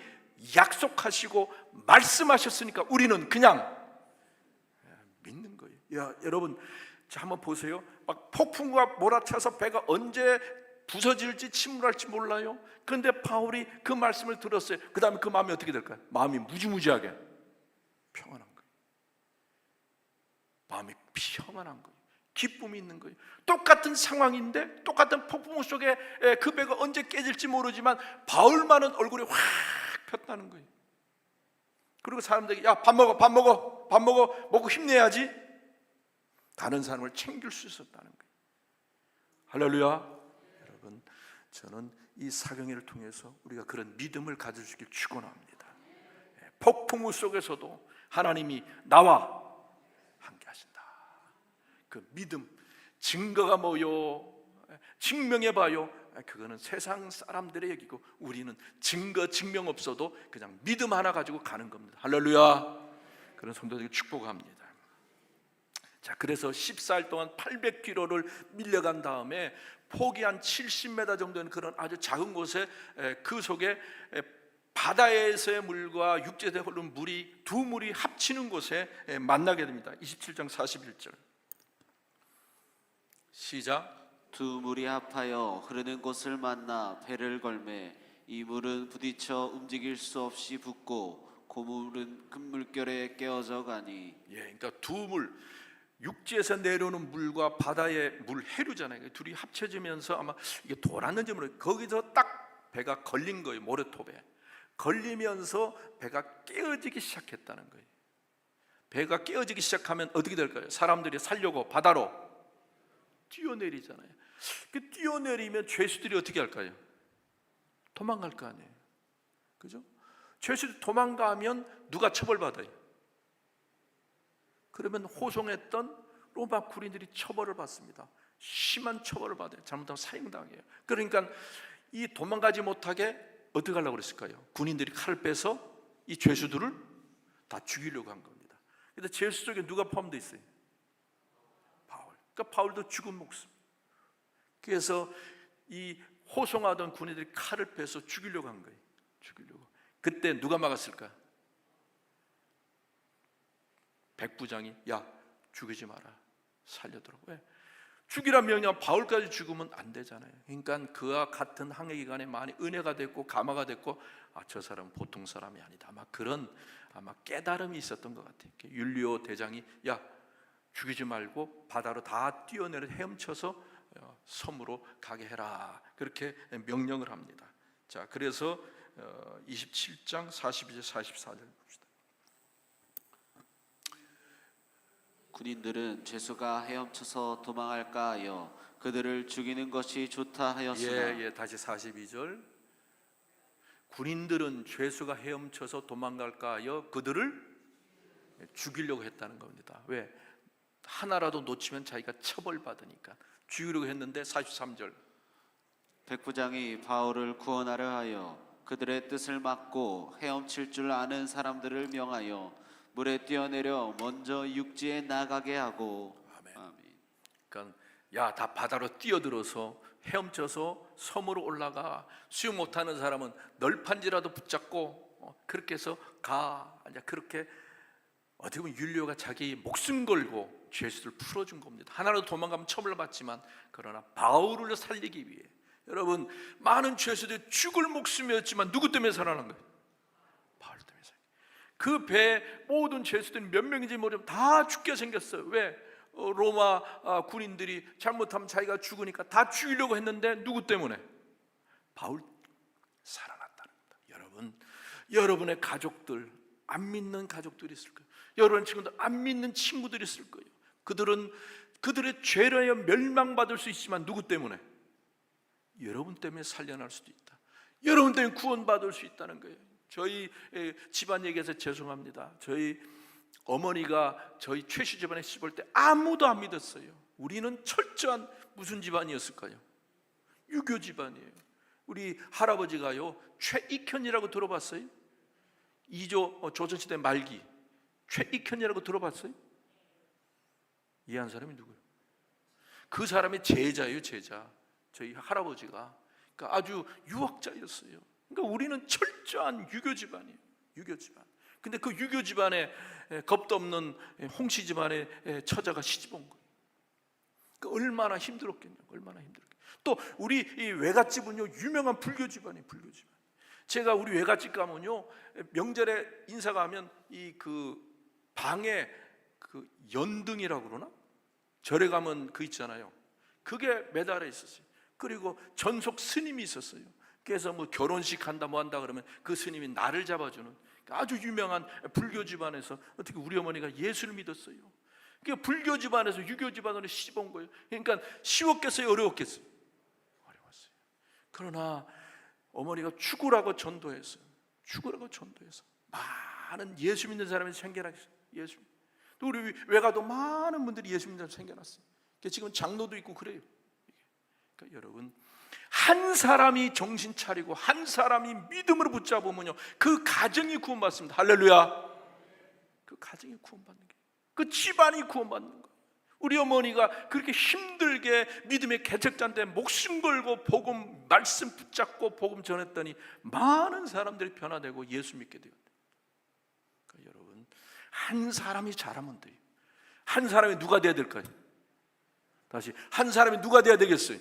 약속하시고 말씀하셨으니까 우리는 그냥 믿는 거예요. 야, 여러분, 자, 한번 보세요. 막 폭풍과 몰아쳐서 배가 언제 부서질지 침몰할지 몰라요. 그런데 바울이 그 말씀을 들었어요. 그 다음에 그 마음이 어떻게 될까요? 마음이 무지무지하게 평안한 거예요. 마음이 평안한 거예요. 기쁨이 있는 거예요. 똑같은 상황인데, 똑같은 폭풍 속에 그 배가 언제 깨질지 모르지만 바울만은 얼굴이 확 폈다는 거예요. 그리고 사람들에게 야, 밥 먹어 먹고 힘내야지, 다른 사람을 챙길 수 있었다는 거예요. 할렐루야. 여러분, 저는 이 사경회를 통해서 우리가 그런 믿음을 가질 수 있길 축원합니다. 폭풍우 속에서도 하나님이 나와 함께 하신다. 그 믿음, 증거가 뭐요? 증명해봐요. 그거는 세상 사람들의 얘기고, 우리는 증거 증명 없어도 그냥 믿음 하나 가지고 가는 겁니다. 할렐루야. 그런 성도들에게 축복합니다. 자, 그래서 14일 동안 800km를 밀려간 다음에 폭이 한 70m 정도 되는 그런 아주 작은 곳에, 그 속에 바다에서의 물과 육지에서 흐르는 물이, 두 물이 합치는 곳에 만나게 됩니다. 27장 41절 시작. 두 물이 합하여 흐르는 곳을 만나 배를 걸매 이 물은 부딪혀 움직일 수 없이 붓고 그 물은 큰 물결에 깨어져 가니. 그러니까 두 물, 육지에서 내려오는 물과 바다의 물, 해류잖아요. 둘이 합쳐지면서 아마 이게 돌았는지 모르겠어요. 거기서 딱 배가 걸린 거예요. 모래톱에 걸리면서 배가 깨어지기 시작했다는 거예요. 배가 깨어지기 시작하면 어떻게 될까요? 사람들이 살려고 바다로 뛰어내리잖아요. 그 뛰어내리면 죄수들이 어떻게 할까요? 도망갈 거 아니에요. 그죠? 죄수들이 도망가면 누가 처벌받아요? 그러면 호송했던 로마 군인들이 처벌을 받습니다. 심한 처벌을 받아요. 잘못하면 사형당해요. 그러니까 이 도망가지 못하게 어떻게 하려고 그랬을까요? 군인들이 칼을 빼서 이 죄수들을 다 죽이려고 한 겁니다. 근데 죄수 쪽에 누가 포함되어 있어요? 바울. 그러니까 바울도 죽은 목숨. 그래서 이 호송하던 군인들이 칼을 빼서 죽이려고 한 거예요. 죽이려고. 그때 누가 막았을까? 백부장이 야, 죽이지 마라, 살려두라고. 왜? 죽이라 명령, 바울까지 죽으면 안 되잖아요. 그러니까 그와 같은 항해 기간에 많이 은혜가 됐고 감화가 됐고, 저 사람은 보통 사람이 아니다, 아마 그런 깨달음이 있었던 것 같아요. 율리오 대장이 야, 죽이지 말고 바다로 다 뛰어내려 헤엄쳐서 섬으로 가게 해라, 그렇게 명령을 합니다. 자, 그래서 27장 42절 44절 봅시다. 군인들은 죄수가 헤엄쳐서 도망할까 하여 그들을 죽이는 것이 좋다 하였으나. 다시 42절. 군인들은 죄수가 헤엄쳐서 도망갈까 하여 그들을 죽이려고 했다는 겁니다. 왜? 하나라도 놓치면 자기가 처벌받으니까 죽이려고 했는데 43절. 백부장이 바울을 구원하려 하여 그들의 뜻을 막고 헤엄칠 줄 아는 사람들을 명하여 물에 뛰어내려 먼저 육지에 나가게 하고. 아멘. 그러니까 야, 다 바다로 뛰어들어서 헤엄쳐서 섬으로 올라가. 수영 못하는 사람은 널판지라도 붙잡고 그렇게 해서 가. 이제 그렇게 어떻게 보면 율리오가 자기 목숨 걸고 죄수들 풀어준 겁니다. 하나라도 도망가면 처벌을 받지만, 그러나 바울을 살리기 위해, 여러분, 많은 죄수들이 죽을 목숨이었지만 누구 때문에 살아난 거예요? 바울 때문에. 그 배에 모든 죄수들이 몇 명인지 모르면 다 죽게 생겼어요. 왜? 로마 군인들이 잘못하면 자기가 죽으니까 다 죽이려고 했는데 누구 때문에? 바울 살아났다는 겁니다. 여러분, 여러분의 가족들, 안 믿는 가족들이 있을 거예요. 여러분 친구들, 안 믿는 친구들이 있을 거예요. 그들은 그들의 죄로 인하여 멸망받을 수 있지만 누구 때문에? 여러분 때문에 살려날 수도 있다. 여러분 때문에 구원받을 수 있다는 거예요. 저희 집안 얘기해서 죄송합니다. 저희 어머니가 저희 최씨 집안에 시집 올 때 아무도 안 믿었어요. 우리는 철저한 무슨 집안이었을까요? 유교 집안이에요. 우리 할아버지가요, 최익현이라고 들어봤어요? 2조 조선시대 말기 최익현이라고 들어봤어요? 이해한 사람이 누구예요? 그 사람의 제자예요, 제자. 저희 할아버지가. 그러니까 아주 유학자였어요. 그러니까 우리는 철저한 유교 집안이에요. 유교 집안. 근데 그 유교 집안에 겁도 없는 홍씨 집안의 처자가 시집 온 거예요. 그러니까 얼마나 힘들었겠냐고, 얼마나 힘들었겠냐고. 또 우리 이 외갓집은요, 유명한 불교 집안이에요, 불교 집안. 제가 우리 외갓집 가면요, 명절에 인사가 하면 이 그 방에 그 연등이라고 그러나? 절에 가면 그 있잖아요. 그게 매달려 있었어요. 그리고 전속 스님이 있었어요. 그래서 뭐 결혼식 한다 뭐 한다 그러면 그 스님이 나를 잡아주는 아주 유명한 불교 집안에서 어떻게 우리 어머니가 예수를 믿었어요. 그러니까 불교 집안에서 유교 집안으로 시집 온 거예요. 그러니까 쉬웠겠어요, 어려웠겠어요? 어려웠어요. 그러나 어머니가 죽으라고 전도했어요. 죽으라고 전도해서 많은 예수 믿는 사람이 생겨났어요. 예수. 또 우리 외가도 많은 분들이 예수 믿는 사람이 생겨났어요. 지금 장로도 있고 그래요. 그러니까 여러분, 한 사람이 정신 차리고 한 사람이 믿음으로 붙잡으면요, 그 가정이 구원받습니다. 할렐루야. 그 가정이 구원받는 게, 그 집안이 구원받는 거예요. 우리 어머니가 그렇게 힘들게 믿음의 개척자인데 목숨 걸고 복음 말씀 붙잡고 복음 전했더니 많은 사람들이 변화되고 예수 믿게 되었대요. 그러니까 여러분, 한 사람이 잘하면 돼요. 한 사람이 누가 돼야 될까요? 다시, 한 사람이 누가 돼야 되겠어요?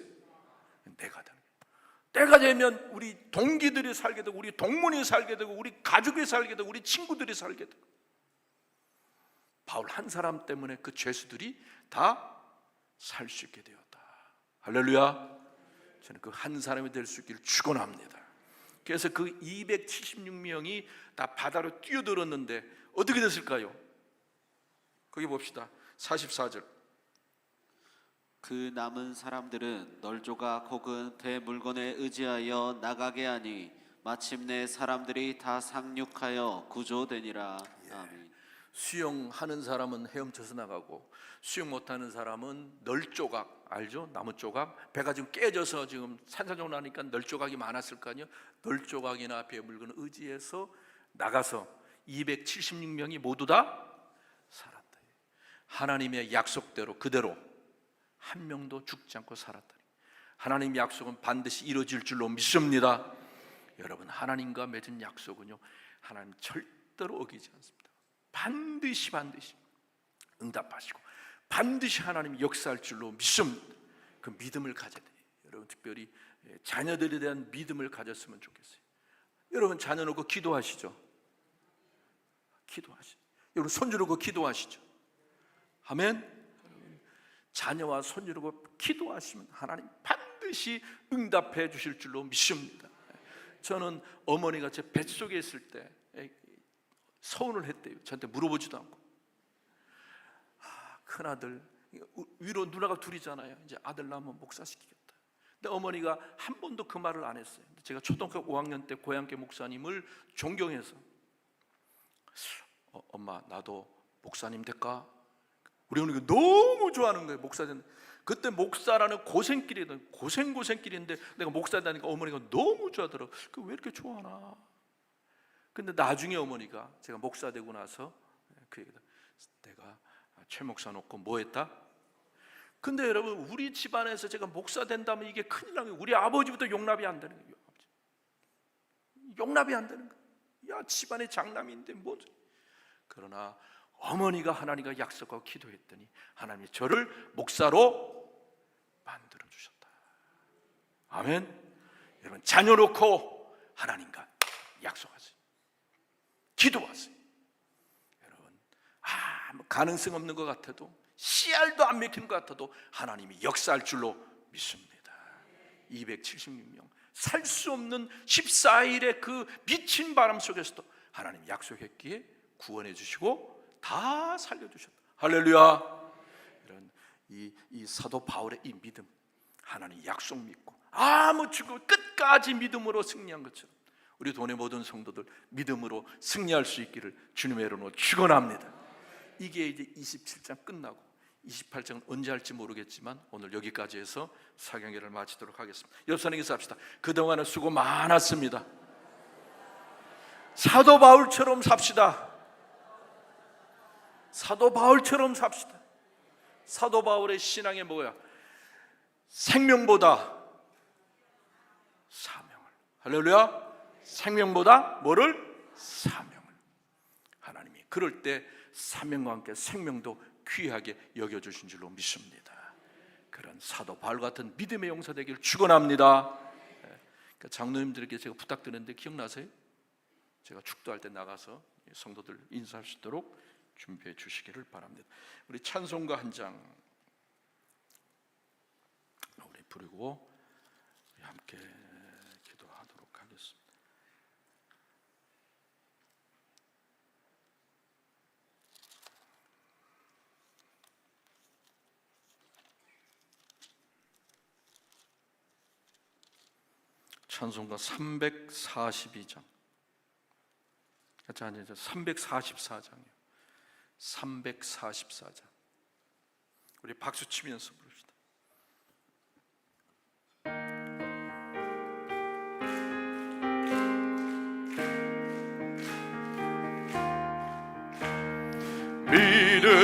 내가 되는 거예요. 때가 되면 우리 동기들이 살게 되고, 우리 동문이 살게 되고, 우리 가족이 살게 되고, 우리 친구들이 살게 되고. 바울 한 사람 때문에 그 죄수들이 다 살 수 있게 되었다. 할렐루야. 저는 그 한 사람이 될 수 있기를 축원합니다. 그래서 그 276명이 다 바다로 뛰어들었는데 어떻게 됐을까요? 거기 봅시다. 44절. 그 남은 사람들은 널조각 혹은 대물건에 의지하여 나가게 하니 마침내 사람들이 다 상륙하여 구조되니라. 아멘. 수영하는 사람은 헤엄쳐서 나가고, 수영 못하는 사람은 널조각, 알죠? 나무 조각. 배가 지금 깨져서 지금 산산조각 나니까 널조각이 많았을 거 아니에요. 널조각이나 배물건을 의지해서 나가서 276명이 모두 다 살았다. 하나님의 약속대로 그대로 한 명도 죽지 않고 살았다니, 하나님의 약속은 반드시 이루어질 줄로 믿습니다. 여러분, 하나님과 맺은 약속은요, 하나님 절대로 어기지 않습니다. 반드시 응답하시고 반드시 하나님이 역사할 줄로 믿습니다. 그 믿음을 가져야 돼요. 여러분, 특별히 자녀들에 대한 믿음을 가졌으면 좋겠어요. 여러분, 자녀 놓고 기도하시죠. 기도하시죠. 여러분, 손주 놓고 기도하시죠. 아멘. 자녀와 손주 놓고 기도하시면 하나님 반드시 응답해 주실 줄로 믿습니다. 저는 어머니가 제 뱃속에 있을 때 서운을 했대요. 저한테 물어보지도 않고. 큰아들, 위로 누나가 둘이잖아요. 이제 아들 낳으면 목사시키겠다. 근데 어머니가 한 번도 그 말을 안 했어요. 제가 초등학교 5학년 때 고향교 목사님을 존경해서, 엄마 나도 목사님 될까? 우리 어머니가 너무 좋아하는 거예요. 목사 되는. 그때 목사라는 고생길인데 내가 목사 되니까 어머니가 너무 좋아하더라고. 왜 이렇게 좋아하나? 근데 나중에 어머니가 제가 목사 되고 나서 그 얘기다. 내가 최 목사 놓고 뭐 했다? 근데 여러분, 우리 집안에서 제가 목사 된다면 이게 큰일 나는 거예요. 우리 아버지부터 용납이 안 되는 거예요. 용납이 안 되는 거예요. 야, 집안의 장남인데 뭐. 그러나 어머니가 하나님과 약속하고 기도했더니 하나님이 저를 목사로 만들어 주셨다. 아멘. 여러분, 자녀 놓고 하나님과 약속하세요. 기도하세요. 여러분, 가능성 없는 것 같아도, 씨알도 안 맥히는 것 같아도 하나님이 역사할 줄로 믿습니다. 276명 살 수 없는 14일의 그 미친 바람 속에서도 하나님 약속했기에 구원해 주시고 다 살려주셨다. 할렐루야. 이런 이 사도 바울의 이 믿음, 하나님 약속 믿고 아무 죽고 끝까지 믿음으로 승리한 것처럼 우리 돈의 모든 성도들 믿음으로 승리할 수 있기를 주님의 이름으로 축원합니다. 이게 이제 27장 끝나고 28장은 언제 할지 모르겠지만 오늘 여기까지 해서 사경회를 마치도록 하겠습니다. 옆 사람에게서 합시다. 그동안은 수고 많았습니다. 사도 바울처럼 삽시다. 사도 바울처럼 삽시다. 사도 바울의 신앙이 뭐야? 생명보다 사명을. 할렐루야. 생명보다 뭐를? 사명을. 하나님이 그럴 때 사명과 함께 생명도 귀하게 여겨주신 줄로 믿습니다. 그런 사도 바울 같은 믿음의 용사 되기를 축원합니다. 그러니까 장로님들에게 제가 부탁드렸는데 기억나세요? 제가 축도할 때 나가서 성도들 인사할 수 있도록 준비해 주시기를 바랍니다. 우리 찬송가 한 장 우리 부르고 함께 기도하도록 하겠습니다. 찬송가 342장. 자, 이제 344장이요. 344장. 우리 박수 치면서 부릅시다.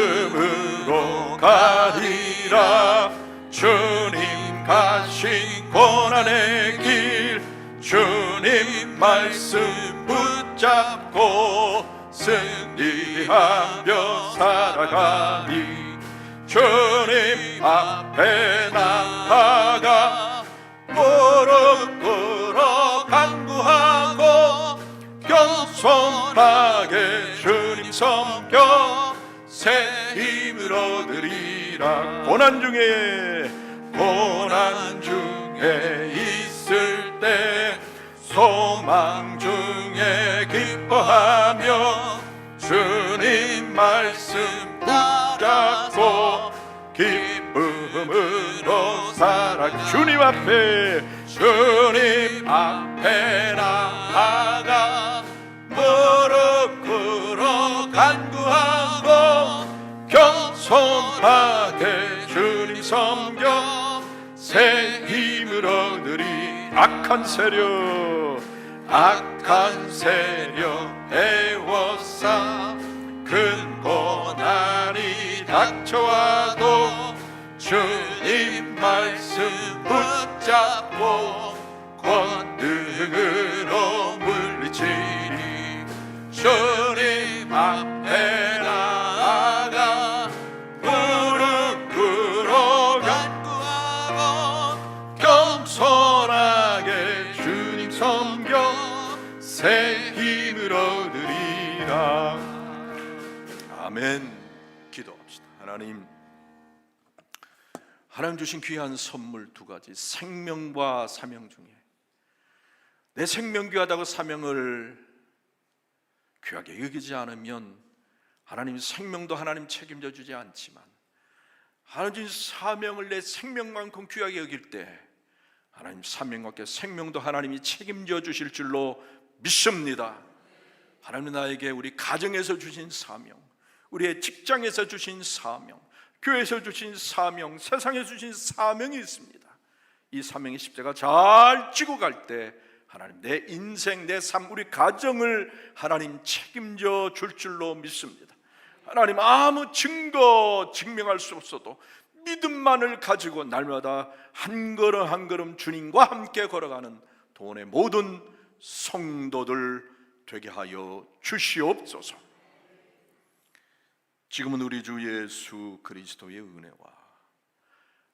믿음으로 가리라. 주님 가신 고난의 길, 주님 말씀 붙잡고 승리하며 살아가니. 주님 앞에 나아가 무릎 꿇어 간구하고 겸손하게 주님 섬겨 새 힘을 얻으리라. 고난 중에 있을 때 소망 중에 기뻐하며 주님 말씀 붙잡고 기쁨으로 살아가. 주님 앞에 나아가 무릎 꿇어 간구하고 겸손하게 주님 섬겨 새 힘을 얻으리. 악한 세력 애워싸 큰 고난이 닥쳐와도 주님 말씀 붙잡고 권능으로 물리치리. 주님 앞에 나아가 무릎 꿇어 간구하고 겸손하게 주님 섬겨 새 힘을 얻으리라. 아멘. 기도합시다. 하나님 주신 귀한 선물 두 가지, 생명과 사명 중에 내 생명 귀하다고 사명을 귀하게 여기지 않으면 하나님 생명도 하나님 책임져 주지 않지만 하나님 주신 사명을 내 생명만큼 귀하게 여길 때 하나님 사명과 함께 생명도 하나님이 책임져 주실 줄로 믿습니다. 하나님 나에게 우리 가정에서 주신 사명, 우리의 직장에서 주신 사명, 교회에서 주신 사명, 세상에 주신 사명이 있습니다. 이 사명의 십자가 잘 지고 갈 때 하나님 내 인생, 내 삶, 우리 가정을 하나님 책임져 줄 줄로 믿습니다. 하나님 아무 증명할 수 없어도 믿음만을 가지고 날마다 한 걸음 한 걸음 주님과 함께 걸어가는 돈의 모든 성도들 되게 하여 주시옵소서. 지금은 우리 주 예수 그리스도의 은혜와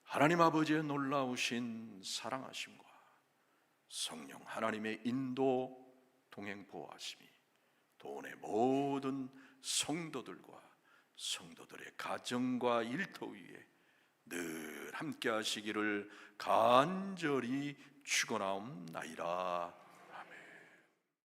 하나님 아버지의 놀라우신 사랑하심과 성령 하나님의 인도 동행 보호하심이 도원의 모든 성도들과 성도들의 가정과 일터 위에 늘 함께 하시기를 간절히 축원하옵나이다.